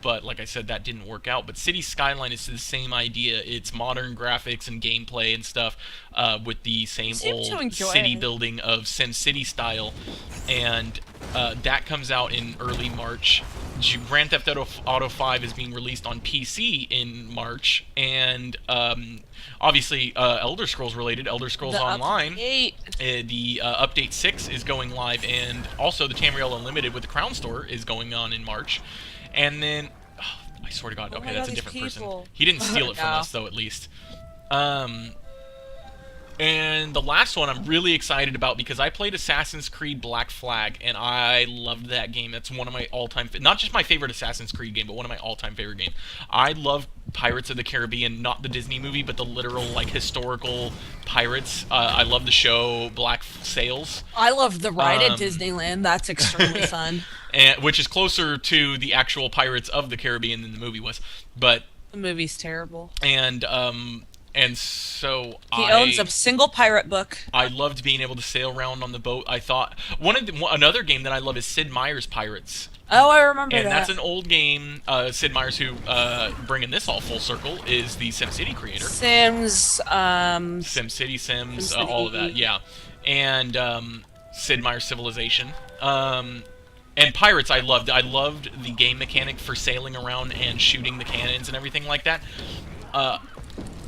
but like I said, that didn't work out. But Cities Skyline is the same idea. It's modern graphics and gameplay and stuff, with the same seem to old enjoy city it. building of Sim City style, and that comes out in early March. Grand Theft Auto 5 is being released on PC in March, and obviously Elder Scrolls related, Elder Scrolls The Online. update. The update 6 is going live, and also the Tamriel Unlimited with the Crown Store is going on in March. And then, I swear to God, Oh okay, my that's God, a these different person. people. He didn't steal it from No. us, though, at least. And the last one I'm really excited about because I played Assassin's Creed Black Flag, and I loved that game. That's one of my all-time, not just my favorite Assassin's Creed game, but one of my all-time favorite games. I love Pirates of the Caribbean, not the Disney movie, but the literal, like, historical pirates. I love the show Black Sails, I loved the ride at Um, Disneyland. That's extremely fun. which is closer to the actual Pirates of the Caribbean than the movie was. But, The movie's terrible. and so He owns a single pirate book. I loved being able to sail around on the boat. I thought another game that I love is Sid Meier's Pirates, Oh, I remember and that. that's an old game. Sid Meier's, who bringing this all full circle, is the SimCity creator. Sims. SimCity, Sims, SimCity. all of that, yeah. And Sid Meier's Civilization. And Pirates, I loved. I loved the game mechanic for sailing around and shooting the cannons and everything like that.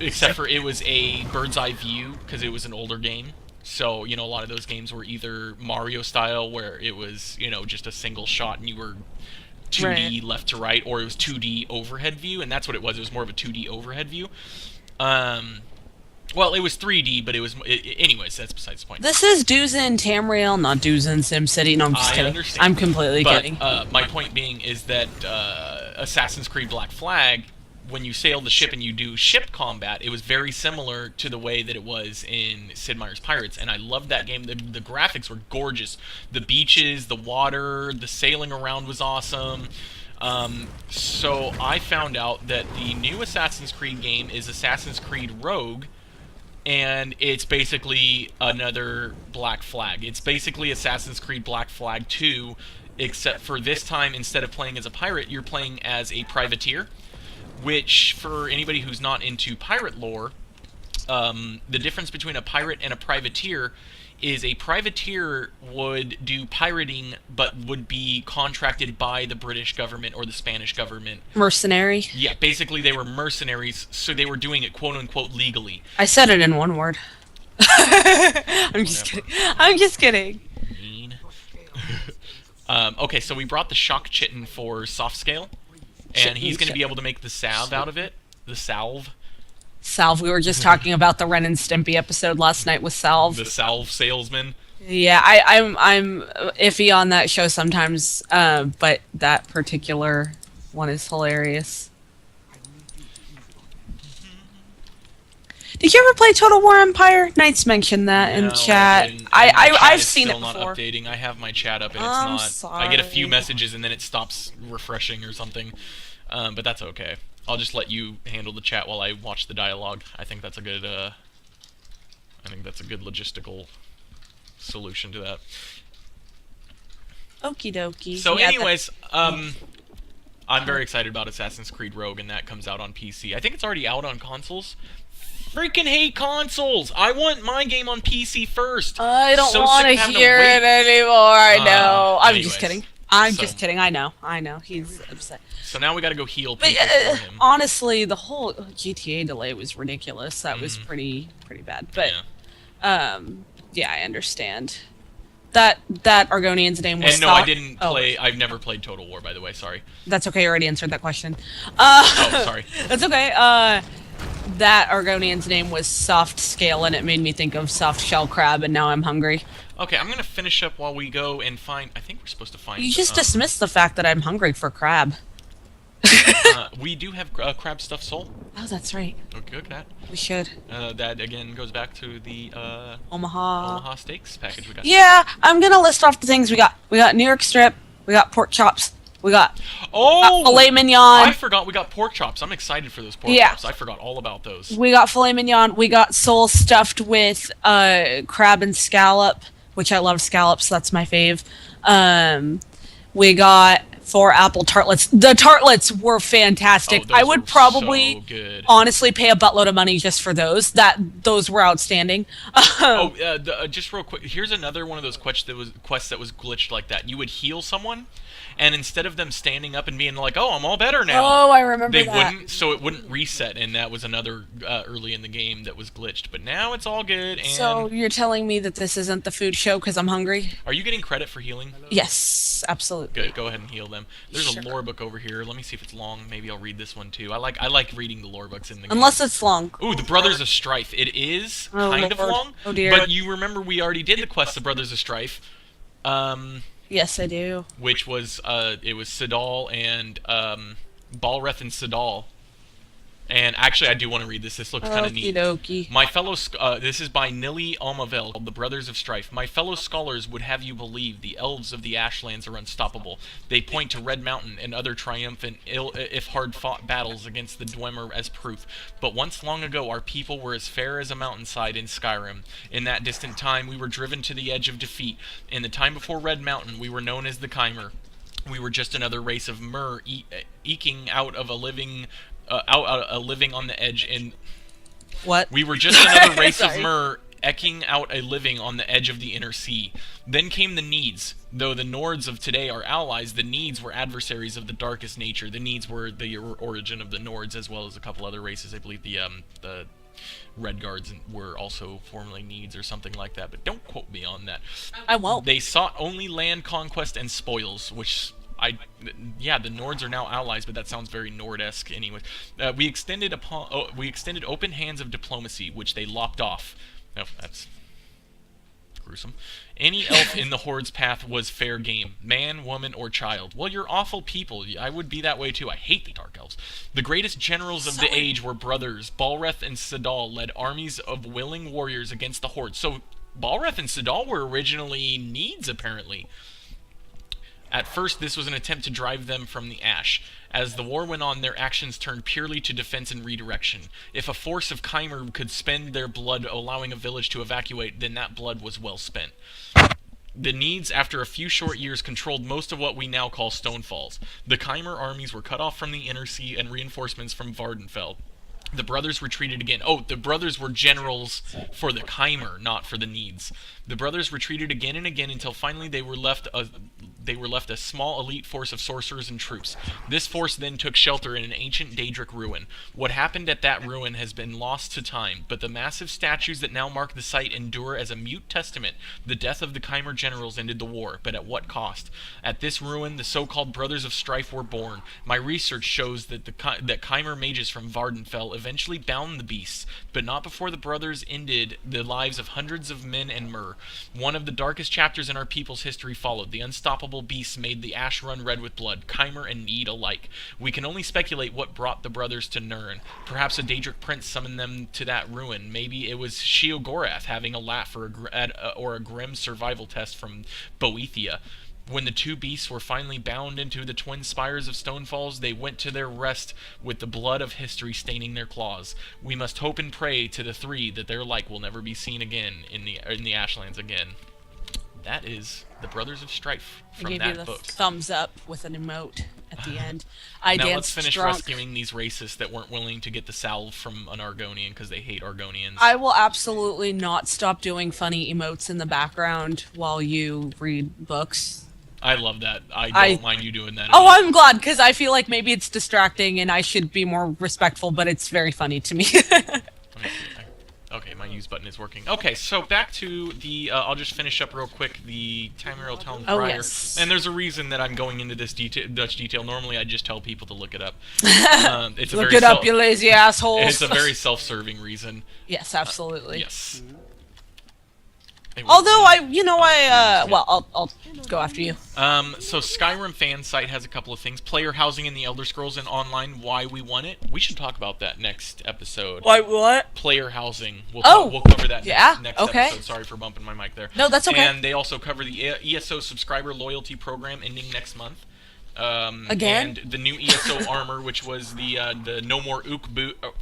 Except for it was a bird's eye view because it was an older game. So, a lot of those games were either Mario style, where it was, just a single shot and you were 2D Right. left to right, or it was 2D overhead view, and that's what it was. It was more of a 2D overhead view. Well, it was 3D, but it was... anyways, that's besides the point. This is Duzin Tamriel, not Duzin SimCity. No, I'm just I kidding. understand. I'm completely But kidding. my point being is that Assassin's Creed Black Flag, when you sail the ship and you do ship combat, it was very similar to the way that it was in Sid Meier's Pirates, and I loved that game. The graphics were gorgeous. The beaches, the water, the sailing around was awesome. So I found out that the new Assassin's Creed game is Assassin's Creed Rogue, and it's basically another Black Flag. It's basically Assassin's Creed Black Flag 2, except for this time, instead of playing as a pirate, you're playing as a privateer, which, for anybody who's not into pirate lore, the difference between a pirate and a privateer is a privateer would do pirating but would be contracted by the British government or the Spanish government. Mercenary. Yeah, basically they were mercenaries, so they were doing it quote-unquote legally. I said it in one word. I'm just kidding. I'm just kidding. Mean. Okay, so we brought the shock chitin for soft scale, and he's going to be able to make the salve out of it. The salve. Salve. We were just talking about the Ren and Stimpy episode last night with Salve. The salve salesman. Yeah, I'm iffy on that show sometimes, but that particular one is hilarious. Did you ever play Total War Empire? Knights mentioned that in No, chat. didn't. My chat I've is seen it still not before. updating. I have my chat up and it's I'm not. I get a few sorry. messages and then it stops refreshing or something. But that's okay. I'll just let you handle the chat while I watch the dialogue. I think that's a good I think that's a good logistical solution to that. Okie dokie. So, Yeah, anyways, I'm very excited about Assassin's Creed Rogue, and that comes out on PC. I think it's already out on consoles. Freaking hate consoles! I want my game on PC first. I don't So want sick to of having to hear wait. it anymore. I know. I'm Anyways. just kidding. I'm So- just kidding. I know. He's upset. So now we got to go heal But people for him. honestly, the whole GTA delay was ridiculous. That was pretty bad. But Yeah. yeah, I understand. That Argonian's name was. And no, I Soft- didn't Oh, play. I've never played Total War, by the way. Sorry. that's okay. I already answered that question. Oh, sorry. That's okay. That Argonian's name was Soft Scale, and it made me think of soft shell crab, and now I'm hungry. Okay, I'm gonna finish up while we go and find. I think we're supposed to find. You just dismissed the fact that I'm hungry for crab. We do have crab stuffed sole. Oh, that's right. Okay, look at We should. that. That again goes back to the Omaha. Omaha Steaks package we got. Yeah, I'm gonna list off the things we got. We got New York strip. We got pork chops. We got Oh, filet mignon. I forgot we got pork chops. I'm excited for those pork Yeah. chops. I forgot all about those. We got filet mignon. We got sole stuffed with crab and scallop, which I love scallops. That's my fave. We got 4 apple tartlets. The tartlets were fantastic. Oh, those I would were probably, so good. honestly, pay a buttload of money just for those. Those were outstanding. Just real quick, here's another one of those quests that was glitched like that. You would heal someone, and instead of them standing up and being like, "Oh, I'm all better now," Oh, I remember they that. wouldn't. So it wouldn't reset, and that was another early in the game that was glitched. But now it's all good. And So you're telling me that this isn't the food show because I'm hungry? are you getting credit for healing? Yes, absolutely. Good. Go ahead and heal them. There's Sure. a lore book over here. Let me see if it's long. Maybe I'll read this one too. I like reading the lore books in the game. Unless it's long. Ooh, the Brothers of Strife. It is Oh, kind of Lord. long. Oh, dear. But you remember we already did the quest, the Brothers of Strife. Yes, I do. Which was it was Sidal and Balreth and Sidal. And actually, I do want to read this. This looks kind of Okie neat. dokie. My fellow, this is by Nili Almavel, called The Brothers of Strife. My fellow scholars would have you believe the elves of the Ashlands are unstoppable. They point to Red Mountain and other triumphant, if hard-fought battles against the Dwemer as proof. But once long ago, our people were as fair as a mountainside in Skyrim. In that distant time, we were driven to the edge of defeat. In the time before Red Mountain, we were known as the Chimer. We were just another race of Mer eking out of a living on the edge in. What? We were just another race of Sorry. Mer eking out a living on the edge of the inner sea. Then came the Needs. Though the Nords of today are allies, the Needs were adversaries of the darkest nature. The Needs were the origin of the Nords, as well as a couple other races. I believe the Red Guards were also formerly Needs or something like that, but don't quote me on that. I won't. They sought only land conquest and spoils, which the Nords are now allies, but that sounds very Nord-esque anyway. We extended open hands of diplomacy, which they lopped off. Oh, that's gruesome. Any elf in the Horde's path was fair game, man, woman, or child. Well, you're awful people. I would be that way too. I hate the Dark Elves. The greatest generals of the age were brothers. Balreth and Sidal led armies of willing warriors against the Horde. So Balreth and Sidal were originally Needs, apparently. At first, this was an attempt to drive them from the Ash. As the war went on, their actions turned purely to defense and redirection. If a force of Chimer could spend their blood allowing a village to evacuate, then that blood was well spent. The Needs, after a few short years, controlled most of what we now call Stonefalls. The Chimer armies were cut off from the Inner Sea and reinforcements from Vardenfell. The brothers retreated again. Oh, the brothers were generals for the Chimer, not for the Needs. The brothers retreated again and again until finally they were left a small elite force of sorcerers and troops. This force then took shelter in an ancient Daedric ruin. What happened at that ruin has been lost to time, but the massive statues that now mark the site endure as a mute testament. The death of the Chimer generals ended the war, but at what cost? At this ruin, the so-called Brothers of Strife were born. My research shows that that Chimer mages from Vardenfell eventually bound the beasts, but not before the brothers ended the lives of hundreds of men and Mer. One of the darkest chapters in our people's history followed. The unstoppable beasts made the Ash run red with blood, Chimer and Need alike. We can only speculate what brought the brothers to Nirn. Perhaps a Daedric prince summoned them to that ruin. Maybe it was Sheogorath having a laugh or a grim survival test from Boethia. When the two beasts were finally bound into the twin spires of Stonefalls, they went to their rest with the blood of history staining their claws. We must hope and pray to the three that their like will never be seen again in the Ashlands again. That is the Brothers of Strife from I gave that you the book. thumbs up with an emote at the end. I Now let's danced finish drunk. rescuing these racists that weren't willing to get the salve from an Argonian because they hate Argonians. I will absolutely not stop doing funny emotes in the background while you read books. I love that. I don't mind you doing that. Oh, I'm glad, because I feel like maybe it's distracting and I should be more respectful, but it's very funny to me. Okay, my use button is working. Okay, so back to the, I'll just finish up real quick, the Tamriel Town Crier. Oh, yes. And there's a reason that I'm going into this Dutch detail. Normally I just tell people to look it up. It's a Look very it up, you lazy assholes. It's a very self-serving reason. Yes, absolutely. Yes. Although I'll go after you. So Skyrim fan site has a couple of things. Player housing in the Elder Scrolls and online, why we want it. We should talk about that next episode. Why, what? Player housing. We'll cover that next okay. episode. Sorry for bumping my mic there. No, that's okay. And they also cover the ESO subscriber loyalty program ending next month. Again? And the new ESO armor, which was the no more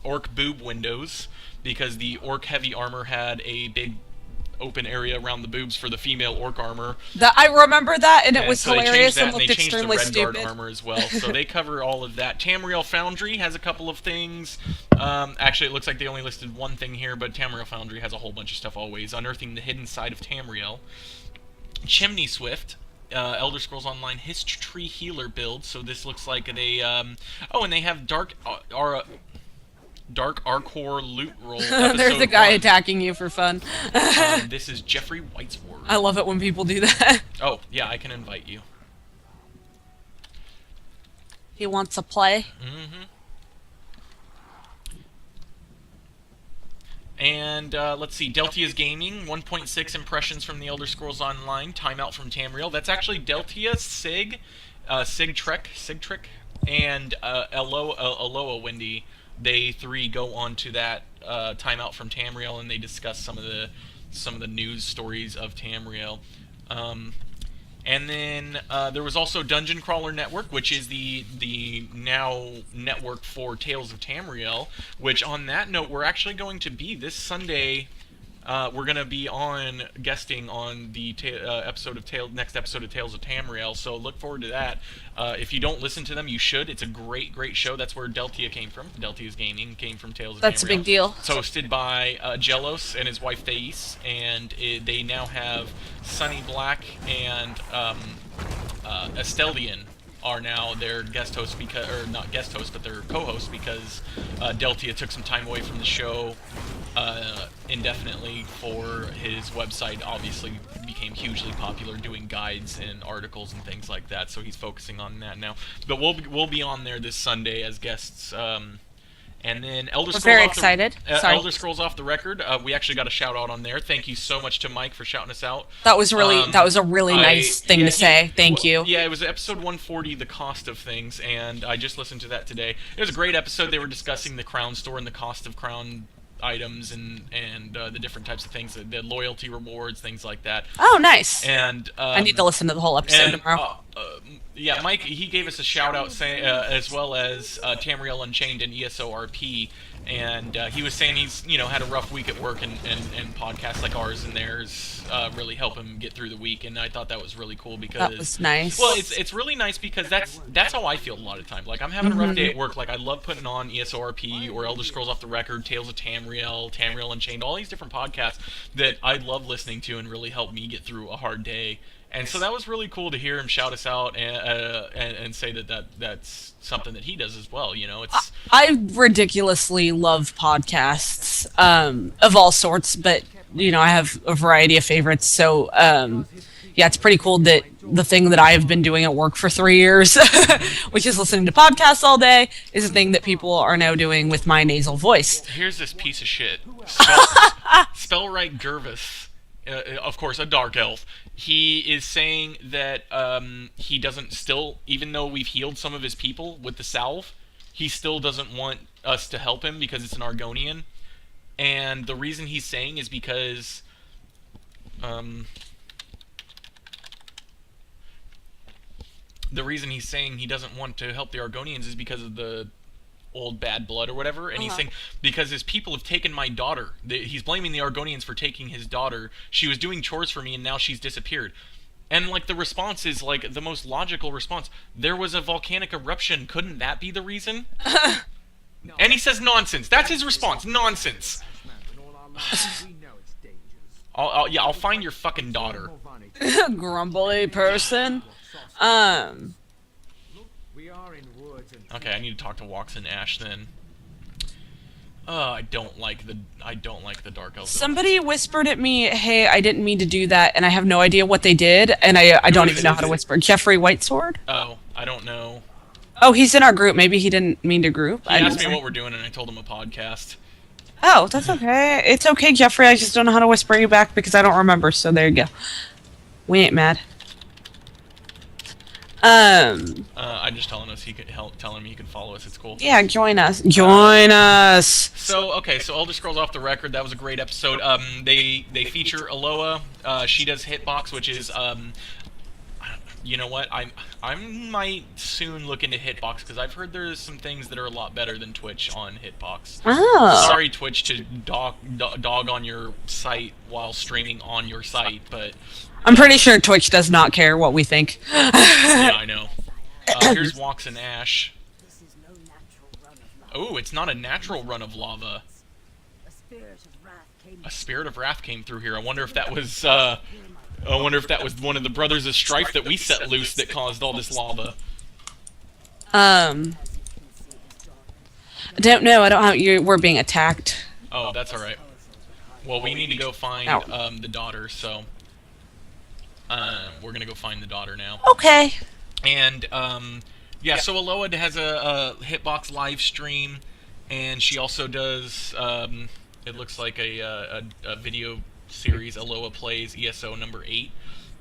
orc boob windows, because the orc heavy armor had a big open area around the boobs for the female orc armor. I remember that, and it was so hilarious and they looked changed extremely the Red stupid. Guard armor as well. So they cover all of that. Tamriel Foundry has a couple of things. Actually, it looks like they only listed one thing here, but Tamriel Foundry has a whole bunch of stuff always. Unearthing the hidden side of Tamriel. Chimney Swift. Elder Scrolls Online History Healer build. So this looks like they... and they have Dark Arcor Loot Roll. There's a guy attacking you for fun. This is Jeffrey Whitesword. I love it when people do that. Oh, yeah, I can invite you. He wants to play. Mm-hmm. And let's see, Deltia's Gaming, 1.6 impressions from the Elder Scrolls Online, timeout from Tamriel. That's actually Deltia, Sig, Sigtrick, and Aloha Wendy. They three go on to that timeout from Tamriel, and they discuss some of the news stories of Tamriel. And then there was also Dungeon Crawler Network, which is the now network for Tales of Tamriel. Which, on that note, we're actually going to be this Sunday. We're going to be guesting on the next episode of Tales of Tamriel, so look forward to that. If you don't listen to them, you should. It's a great show. That's where Deltia came from. Deltia's Gaming came from Tales of Tamriel. That's a big deal. It's hosted by Jelos and his wife Thais, and they now have Sunny Black and Esteldian are now their guest hosts, or not guest hosts, but their co-hosts, because Deltia took some time away from the show indefinitely for his website. Obviously became hugely popular doing guides and articles and things like that, so he's focusing on that now. But we'll be on there this Sunday as guests. And then Elder Scrolls. Very excited. Sorry. Elder Scrolls Off the Record. We actually got a shout out on there. Thank you so much to Mike for shouting us out. That was a really nice thing to say. Thank you. Yeah, it was episode 140, The Cost of Things, and I just listened to that today. It was a great episode. They were discussing the Crown Store and the cost of Crown items and the different types of things, the loyalty rewards, things like that. Oh, nice. And I need to listen to the whole episode tomorrow. Yeah, Mike, he gave us a shout out, as well as Tamriel Unchained and ESORP, and he was saying he's had a rough week at work, and podcasts like ours and theirs really help him get through the week, and I thought that was really cool because that was nice. Well, it's really nice because that's how I feel a lot of time. Like, I'm having a rough day at work. Like, I love putting on ESORP or Elder Scrolls Off the Record, Tales of Tamriel Unchained, all these different podcasts that I love listening to and really help me get through a hard day. And so that was really cool to hear him shout us out and say that's something that he does as well. I ridiculously love podcasts of all sorts, but I have a variety of favorites. So yeah, it's pretty cool that the thing that I have been doing at work for 3 years, which is listening to podcasts all day, is a thing that people are now doing with my nasal voice. Here's this piece of shit. Spell right Gervis. Of course, a dark elf. He is saying that he doesn't still, even though we've healed some of his people with the salve, he still doesn't want us to help him because it's an Argonian. And the reason he's saying is because the reason he's saying he doesn't want to help the Argonians is because of the old bad blood or whatever, and he's saying because his people have taken my daughter. He's blaming the Argonians for taking his daughter. She was doing chores for me, and now she's disappeared. And like the response is like the most logical response. There was a volcanic eruption. Couldn't that be the reason? And he says nonsense. That's his response. Nonsense. I'll find your fucking daughter. Grumbly person. Okay, I need to talk to Walks and Ash then. I don't like the Dark Elves. Somebody whispered at me, "Hey, I didn't mean to do that," and I have no idea what they did, and I don't even know how to whisper. Jeffrey Whitesword? Oh, I don't know. Oh, he's in our group. Maybe he didn't mean to group. He asked me what we're doing, and I told him a podcast. Oh, that's okay. It's okay, Jeffrey. I just don't know how to whisper you back because I don't remember. So there you go. We ain't mad. I'm just telling us tell him he can follow us. It's cool. Yeah, join us. Join us. So Elder Scrolls Off the Record. That was a great episode. They feature Aloha. She does Hitbox, which is you know what? I might soon look into Hitbox because I've heard there's some things that are a lot better than Twitch on Hitbox. Oh. Sorry, Twitch, to dog on your site while streaming on your site, but I'm pretty sure Twitch does not care what we think. yeah, I know. Here's Walks and Ash. Oh, it's not a natural run of lava. A spirit of wrath came through here. I wonder if that was one of the Brothers of Strife that we set loose that caused all this lava. I don't know. I don't know. We're being attacked. Oh, that's all right. Well, we need to go find the daughter, so we're gonna go find the daughter now. Okay. And yeah, so Aloha has a Hitbox live stream, and she also does it looks like a video series. Aloha Plays ESO number 8.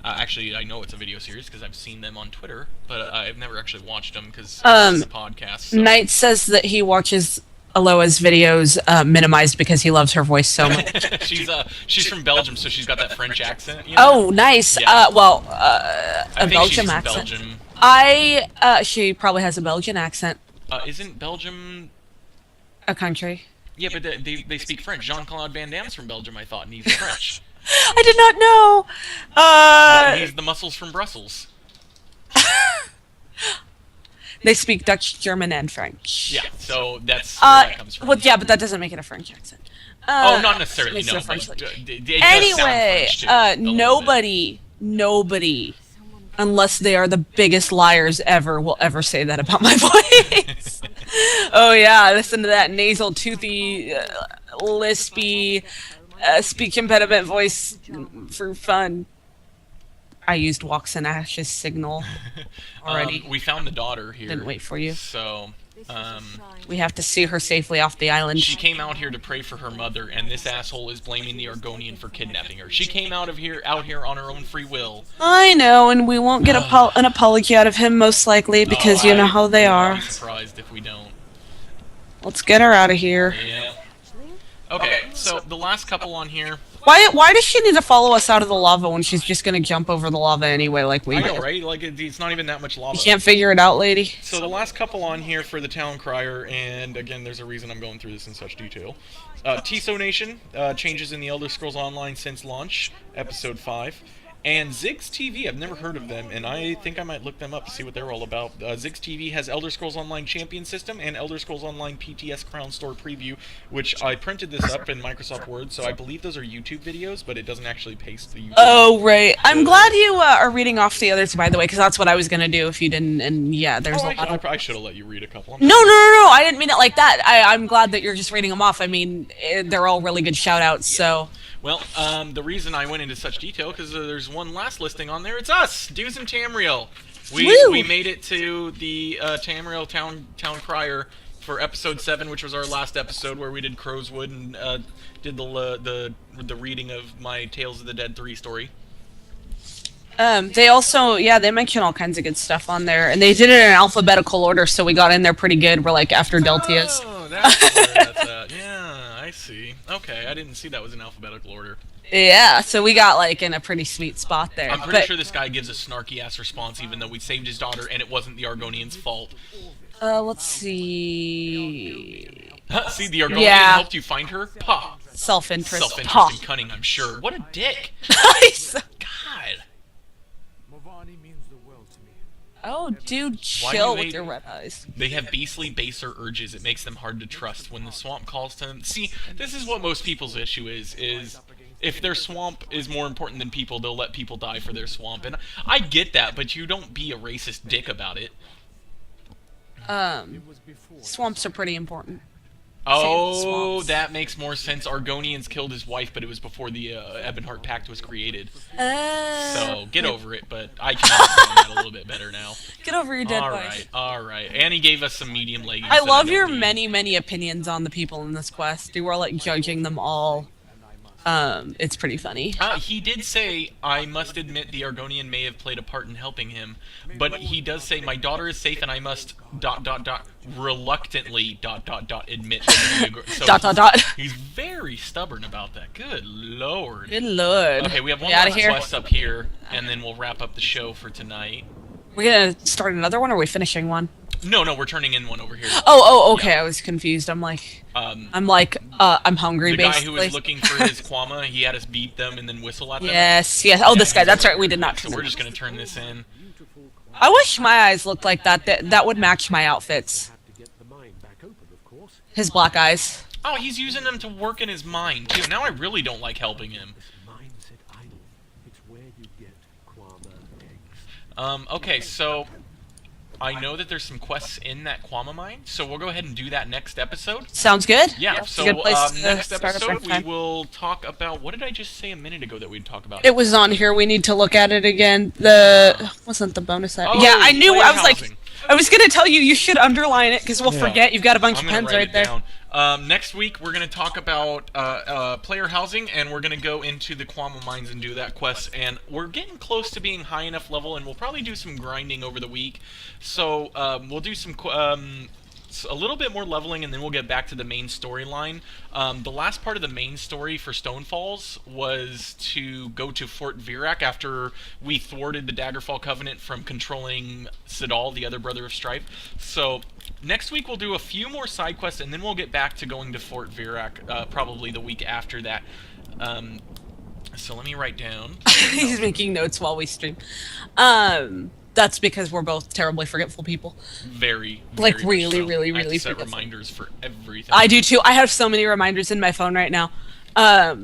Actually, I know it's a video series because I've seen them on Twitter, but I've never actually watched them because it's a podcast. So. Knight says that he watches Aloha's videos minimized because he loves her voice so much. she's from Belgium, so she's got that French accent. You know? Oh, nice. Yeah. A Belgium accent. Belgium. She probably has a Belgian accent. Isn't Belgium a country? Yeah, but they speak French. Jean-Claude Van Damme's from Belgium, I thought, and he's French. I did not know. He's the muscles from Brussels. They speak Dutch, German, and French. Yeah, so that's where that comes from. Well, yeah, but that doesn't make it a French accent. Oh, not necessarily. No. Anyway, nobody, unless they are the biggest liars ever, will ever say that about my voice. Oh yeah, listen to that nasal, toothy, lispy, speech impediment voice for fun. I used Walks and Ash's signal already. We found the daughter here. Didn't wait for you. So, we have to see her safely off the island. She came out here to pray for her mother, and this asshole is blaming the Argonian for kidnapping her. She came out here on her own free will. I know, and we won't get an apology out of him most likely because you know how they are. I'm surprised if we don't. Let's get her out of here. Yeah. Okay, so the last couple on here. Why does she need to follow us out of the lava when she's just gonna jump over the lava anyway, like we do? I know, right? Like, it's not even that much lava. You can't figure it out, lady? So the last couple on here for the Town Crier, and again, there's a reason I'm going through this in such detail. Tiso Nation, changes in the Elder Scrolls Online since launch, Episode 5. And Ziggs TV, I've never heard of them, and I think I might look them up to see what they're all about. Ziggs TV has Elder Scrolls Online Champion System and Elder Scrolls Online PTS Crown Store Preview, which I printed this up in Microsoft Word, so I believe those are YouTube videos, but it doesn't actually paste the YouTube. Oh, right. I'm glad you are reading off the others, by the way, because that's what I was going to do if you didn't, and yeah, there's a lot of... I should have let you read a couple. No, I didn't mean it like that. I'm glad that you're just reading them off. I mean, they're all really good shout-outs, so... Well, the reason I went into such detail, because there's one last listing on there. It's us, Dudes and Tamriel. We made it to the Tamriel Town Crier for Episode 7, which was our last episode, where we did Crowswood and did the reading of my Tales of the Dead 3 story. They also, they mention all kinds of good stuff on there, and they did it in alphabetical order, so we got in there pretty good. We're like after Deltias. Oh, that's where that's at. Yeah, I see. Okay, I didn't see that was in alphabetical order. Yeah, so we got like in a pretty sweet spot there. I'm pretty But sure this guy gives a snarky ass response, even though we saved his daughter and it wasn't the Argonians' fault. let's see. See, the Argonian Yeah. helped you find her? Pah. Self-interest. Self-interest Huh. and cunning, I'm sure. What a dick. Nice. God. Oh, dude, Why chill you with hate- your red eyes. They have beastly, baser urges. It makes them hard to trust. When the swamp calls to them... See, this is what most people's issue is if their swamp is more important than people, they'll let people die for their swamp. And I get that, but you don't be a racist dick about it. Swamps are pretty important. Oh, swamps. that makes more sense. Argonians killed his wife, but it was before the Ebonheart Pact was created. So, get over it, but I can understand that a little bit better now. Get over your dead wife. Alright. Annie gave us some medium leggings. I that love don't your need. many opinions on the people in this quest. You are like judging them all. It's pretty funny. He did say, I must admit the Argonian may have played a part in helping him, but he does say, my daughter is safe and I must, reluctantly, admit. So He's very stubborn about that. Good lord. Good lord. Okay, we have one Get outta more here. quest up here, and then we'll wrap up the show for tonight. We're gonna start another one, or are we finishing one? No, we're turning in one over here. Okay. I was confused. I'm hungry. The guy basically. who was looking for his Kwama, he had us beat them and then whistle at them. Yes. Oh, this guy. That's right. We did not. So we're just gonna turn this in. I wish my eyes looked like that. That would match my outfits. His black eyes. Oh, he's using them to work in his mind, too. Now I really don't like helping him. Okay, so I know that there's some quests in that Kwama mine, so we'll go ahead and do that next episode. Sounds good. Yeah, It's a so good place to next start up episode next we time. will talk about... What did I just say a minute ago that we'd talk about? It was on here. We need to look at it again. Wasn't the bonus item. Oh, Yeah, I knew. I was like, housing. I was gonna tell you. You should underline it because we'll Yeah. forget. You've got a bunch I'm of gonna pens write right it there. down. Next week, we're going to talk about player housing, and we're going to go into the Kwama mines and do that quest. And we're getting close to being high enough level, and we'll probably do some grinding over the week. So we'll do some a little bit more leveling, and then we'll get back to the main storyline. The last part of the main story for Stonefalls was to go to Fort Virak after we thwarted the Daggerfall Covenant from controlling Sidal, the other brother of Strife. So next week we'll do a few more side quests, and then we'll get back to going to Fort Virak probably the week after that. So let me write down. He's making notes while we stream. That's because we're both terribly forgetful people. Very Like, much really, so. really, I have to really set forgetful. reminders for everything. I do too. I have so many reminders in my phone right now. I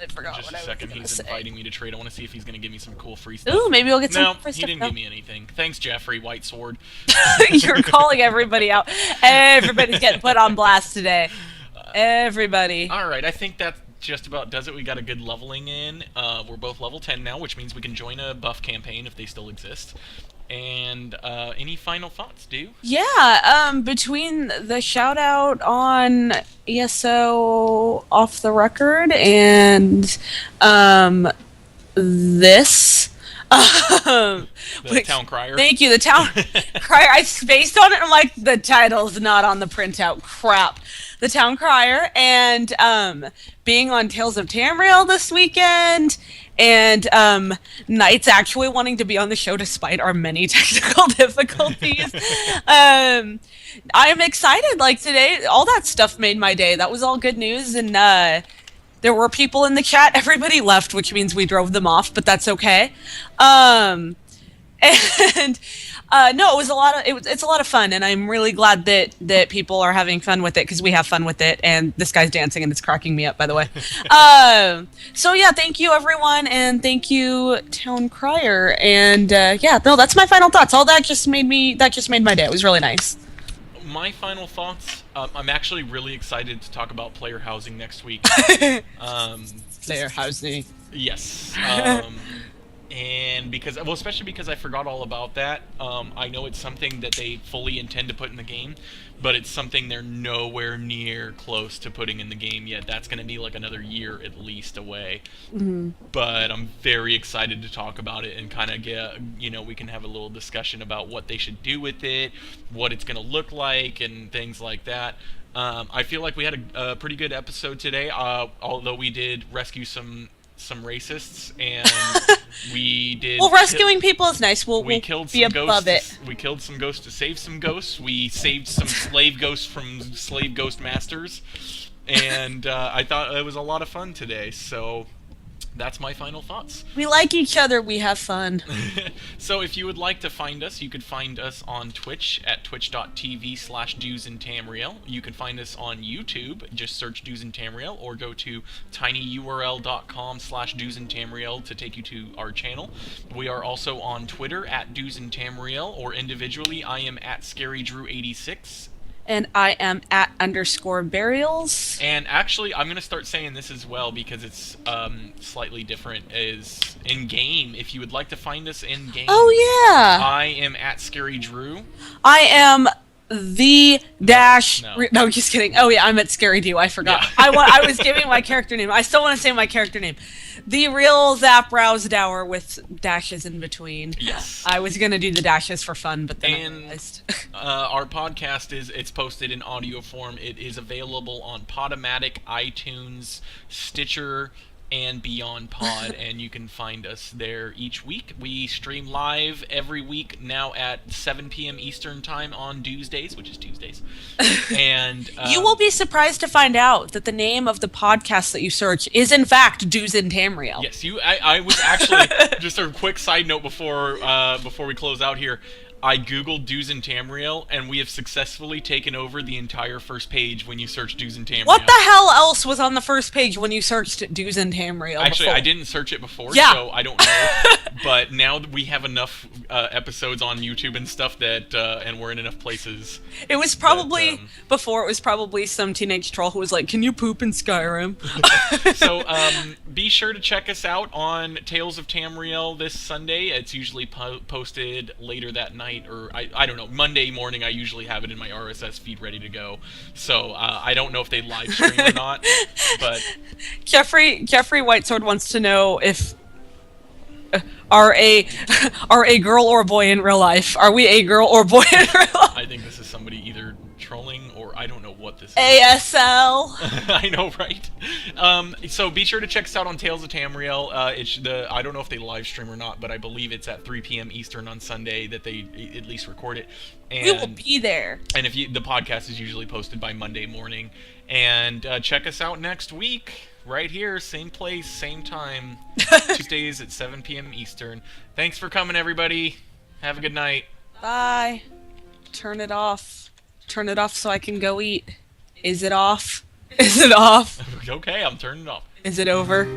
forgot Just what a I was second, gonna he's say. inviting me to trade. I want to see if he's going to give me some cool free stuff. Ooh, maybe we'll get some No, free he stuff didn't now. give me anything. Thanks, Jeffrey, White Sword. You're calling everybody out. Everybody's getting put on blast today. Everybody. Alright, I think that just about does it. We got a good leveling in. We're both level 10 now, which means we can join a buff campaign if they still exist. And any final thoughts, do? Yeah, between the shout out on ESO off the record and this The town crier. Thank you, the town crier. I spaced on it. I'm like, the title's not on the printout. Crap. The town crier and being on Tales of Tamriel this weekend, and Knight's actually wanting to be on the show despite our many technical difficulties. I am excited. Like today, all that stuff made my day. That was all good news, and there were people in the chat. Everybody left, which means we drove them off, but that's okay. And no, it was it's a lot of fun, and I'm really glad that people are having fun with it because we have fun with it. And this guy's dancing, and it's cracking me up, by the way. So yeah, thank you everyone, and thank you Town Crier, and yeah, no, that's my final thoughts. All that just made my day. It was really nice. My final thoughts, I'm actually really excited to talk about player housing next week. Player housing. Yes. And because, well, especially because I forgot all about that. I know it's something that they fully intend to put in the game, but it's something they're nowhere near close to putting in the game yet. That's going to be like another year at least away. Mm-hmm. But I'm very excited to talk about it and kind of get, we can have a little discussion about what they should do with it, what it's going to look like, and things like that. I feel like we had a pretty good episode today, although we did rescue some racists, and we did. Well, rescuing people is nice. We'll killed be some above ghosts. it. We killed some ghosts to save some ghosts. We saved some slave ghosts from slave ghost masters, and I thought it was a lot of fun today. So that's my final thoughts. We like each other. We have fun. So if you would like to find us, you could find us on Twitch at twitch.tv/DewsandTamriel. You can find us on YouTube. Just search Dews and Tamriel, or go to tinyurl.com/DewsandTamriel to take you to our channel. We are also on Twitter at Dews and Tamriel, or individually, I am at Scarydrew86. And I am at _burials. And actually, I'm going to start saying this as well because it's slightly different. Is in-game, if you would like to find us in-game. Oh, yeah. I am at Scarydrew. I am the dash... No. No, just kidding. Oh, yeah, I'm at Scarydoo. I forgot. Yeah. I was giving my character name. I still want to say my character name. The real Zap Rousdower with dashes in between. Yes. I was going to do the dashes for fun, but then I And realized. our podcast it's posted in audio form. It is available on Podomatic, iTunes, Stitcher, and Beyond Pod, and you can find us there each week. We stream live every week now at 7 p.m. Eastern Time on Tuesdays, which is Tuesdays. And You will be surprised to find out that the name of the podcast that you search is, in fact, Dews and Tamriel. Yes, I was actually just a quick side note before we close out here. I googled Dews and Tamriel, and we have successfully taken over the entire first page when you search Dews and Tamriel. What the hell else was on the first page when you searched Dews and Tamriel? Actually, before? I didn't search it before, Yeah. so I don't know. But now we have enough episodes on YouTube and stuff that, and we're in enough places. It was probably, But, before, it was probably some teenage troll who was like, can you poop in Skyrim? So be sure to check us out on Tales of Tamriel this Sunday. It's usually posted later that night, or I don't know, Monday morning. I usually have it in my RSS feed ready to go. So I don't know if they live stream or not, but Jeffrey Whitesword wants to know if are a girl or a boy in real life. Are we a girl or boy in real life? I think this is somebody either trolling or I don't know what this is. ASL. I know, right? So be sure to check us out on Tales of Tamriel. I don't know if they live stream or not, but I believe it's at 3 p.m. Eastern on Sunday that they at least record it. And, We will be there. And the podcast is usually posted by Monday morning. And check us out next week, right here, same place, same time, Tuesdays at 7 p.m. Eastern. Thanks for coming, everybody. Have a good night. Bye. Turn it off. Turn it off so I can go eat. Is it off? Is it off? Okay, I'm turning it off. Is it over?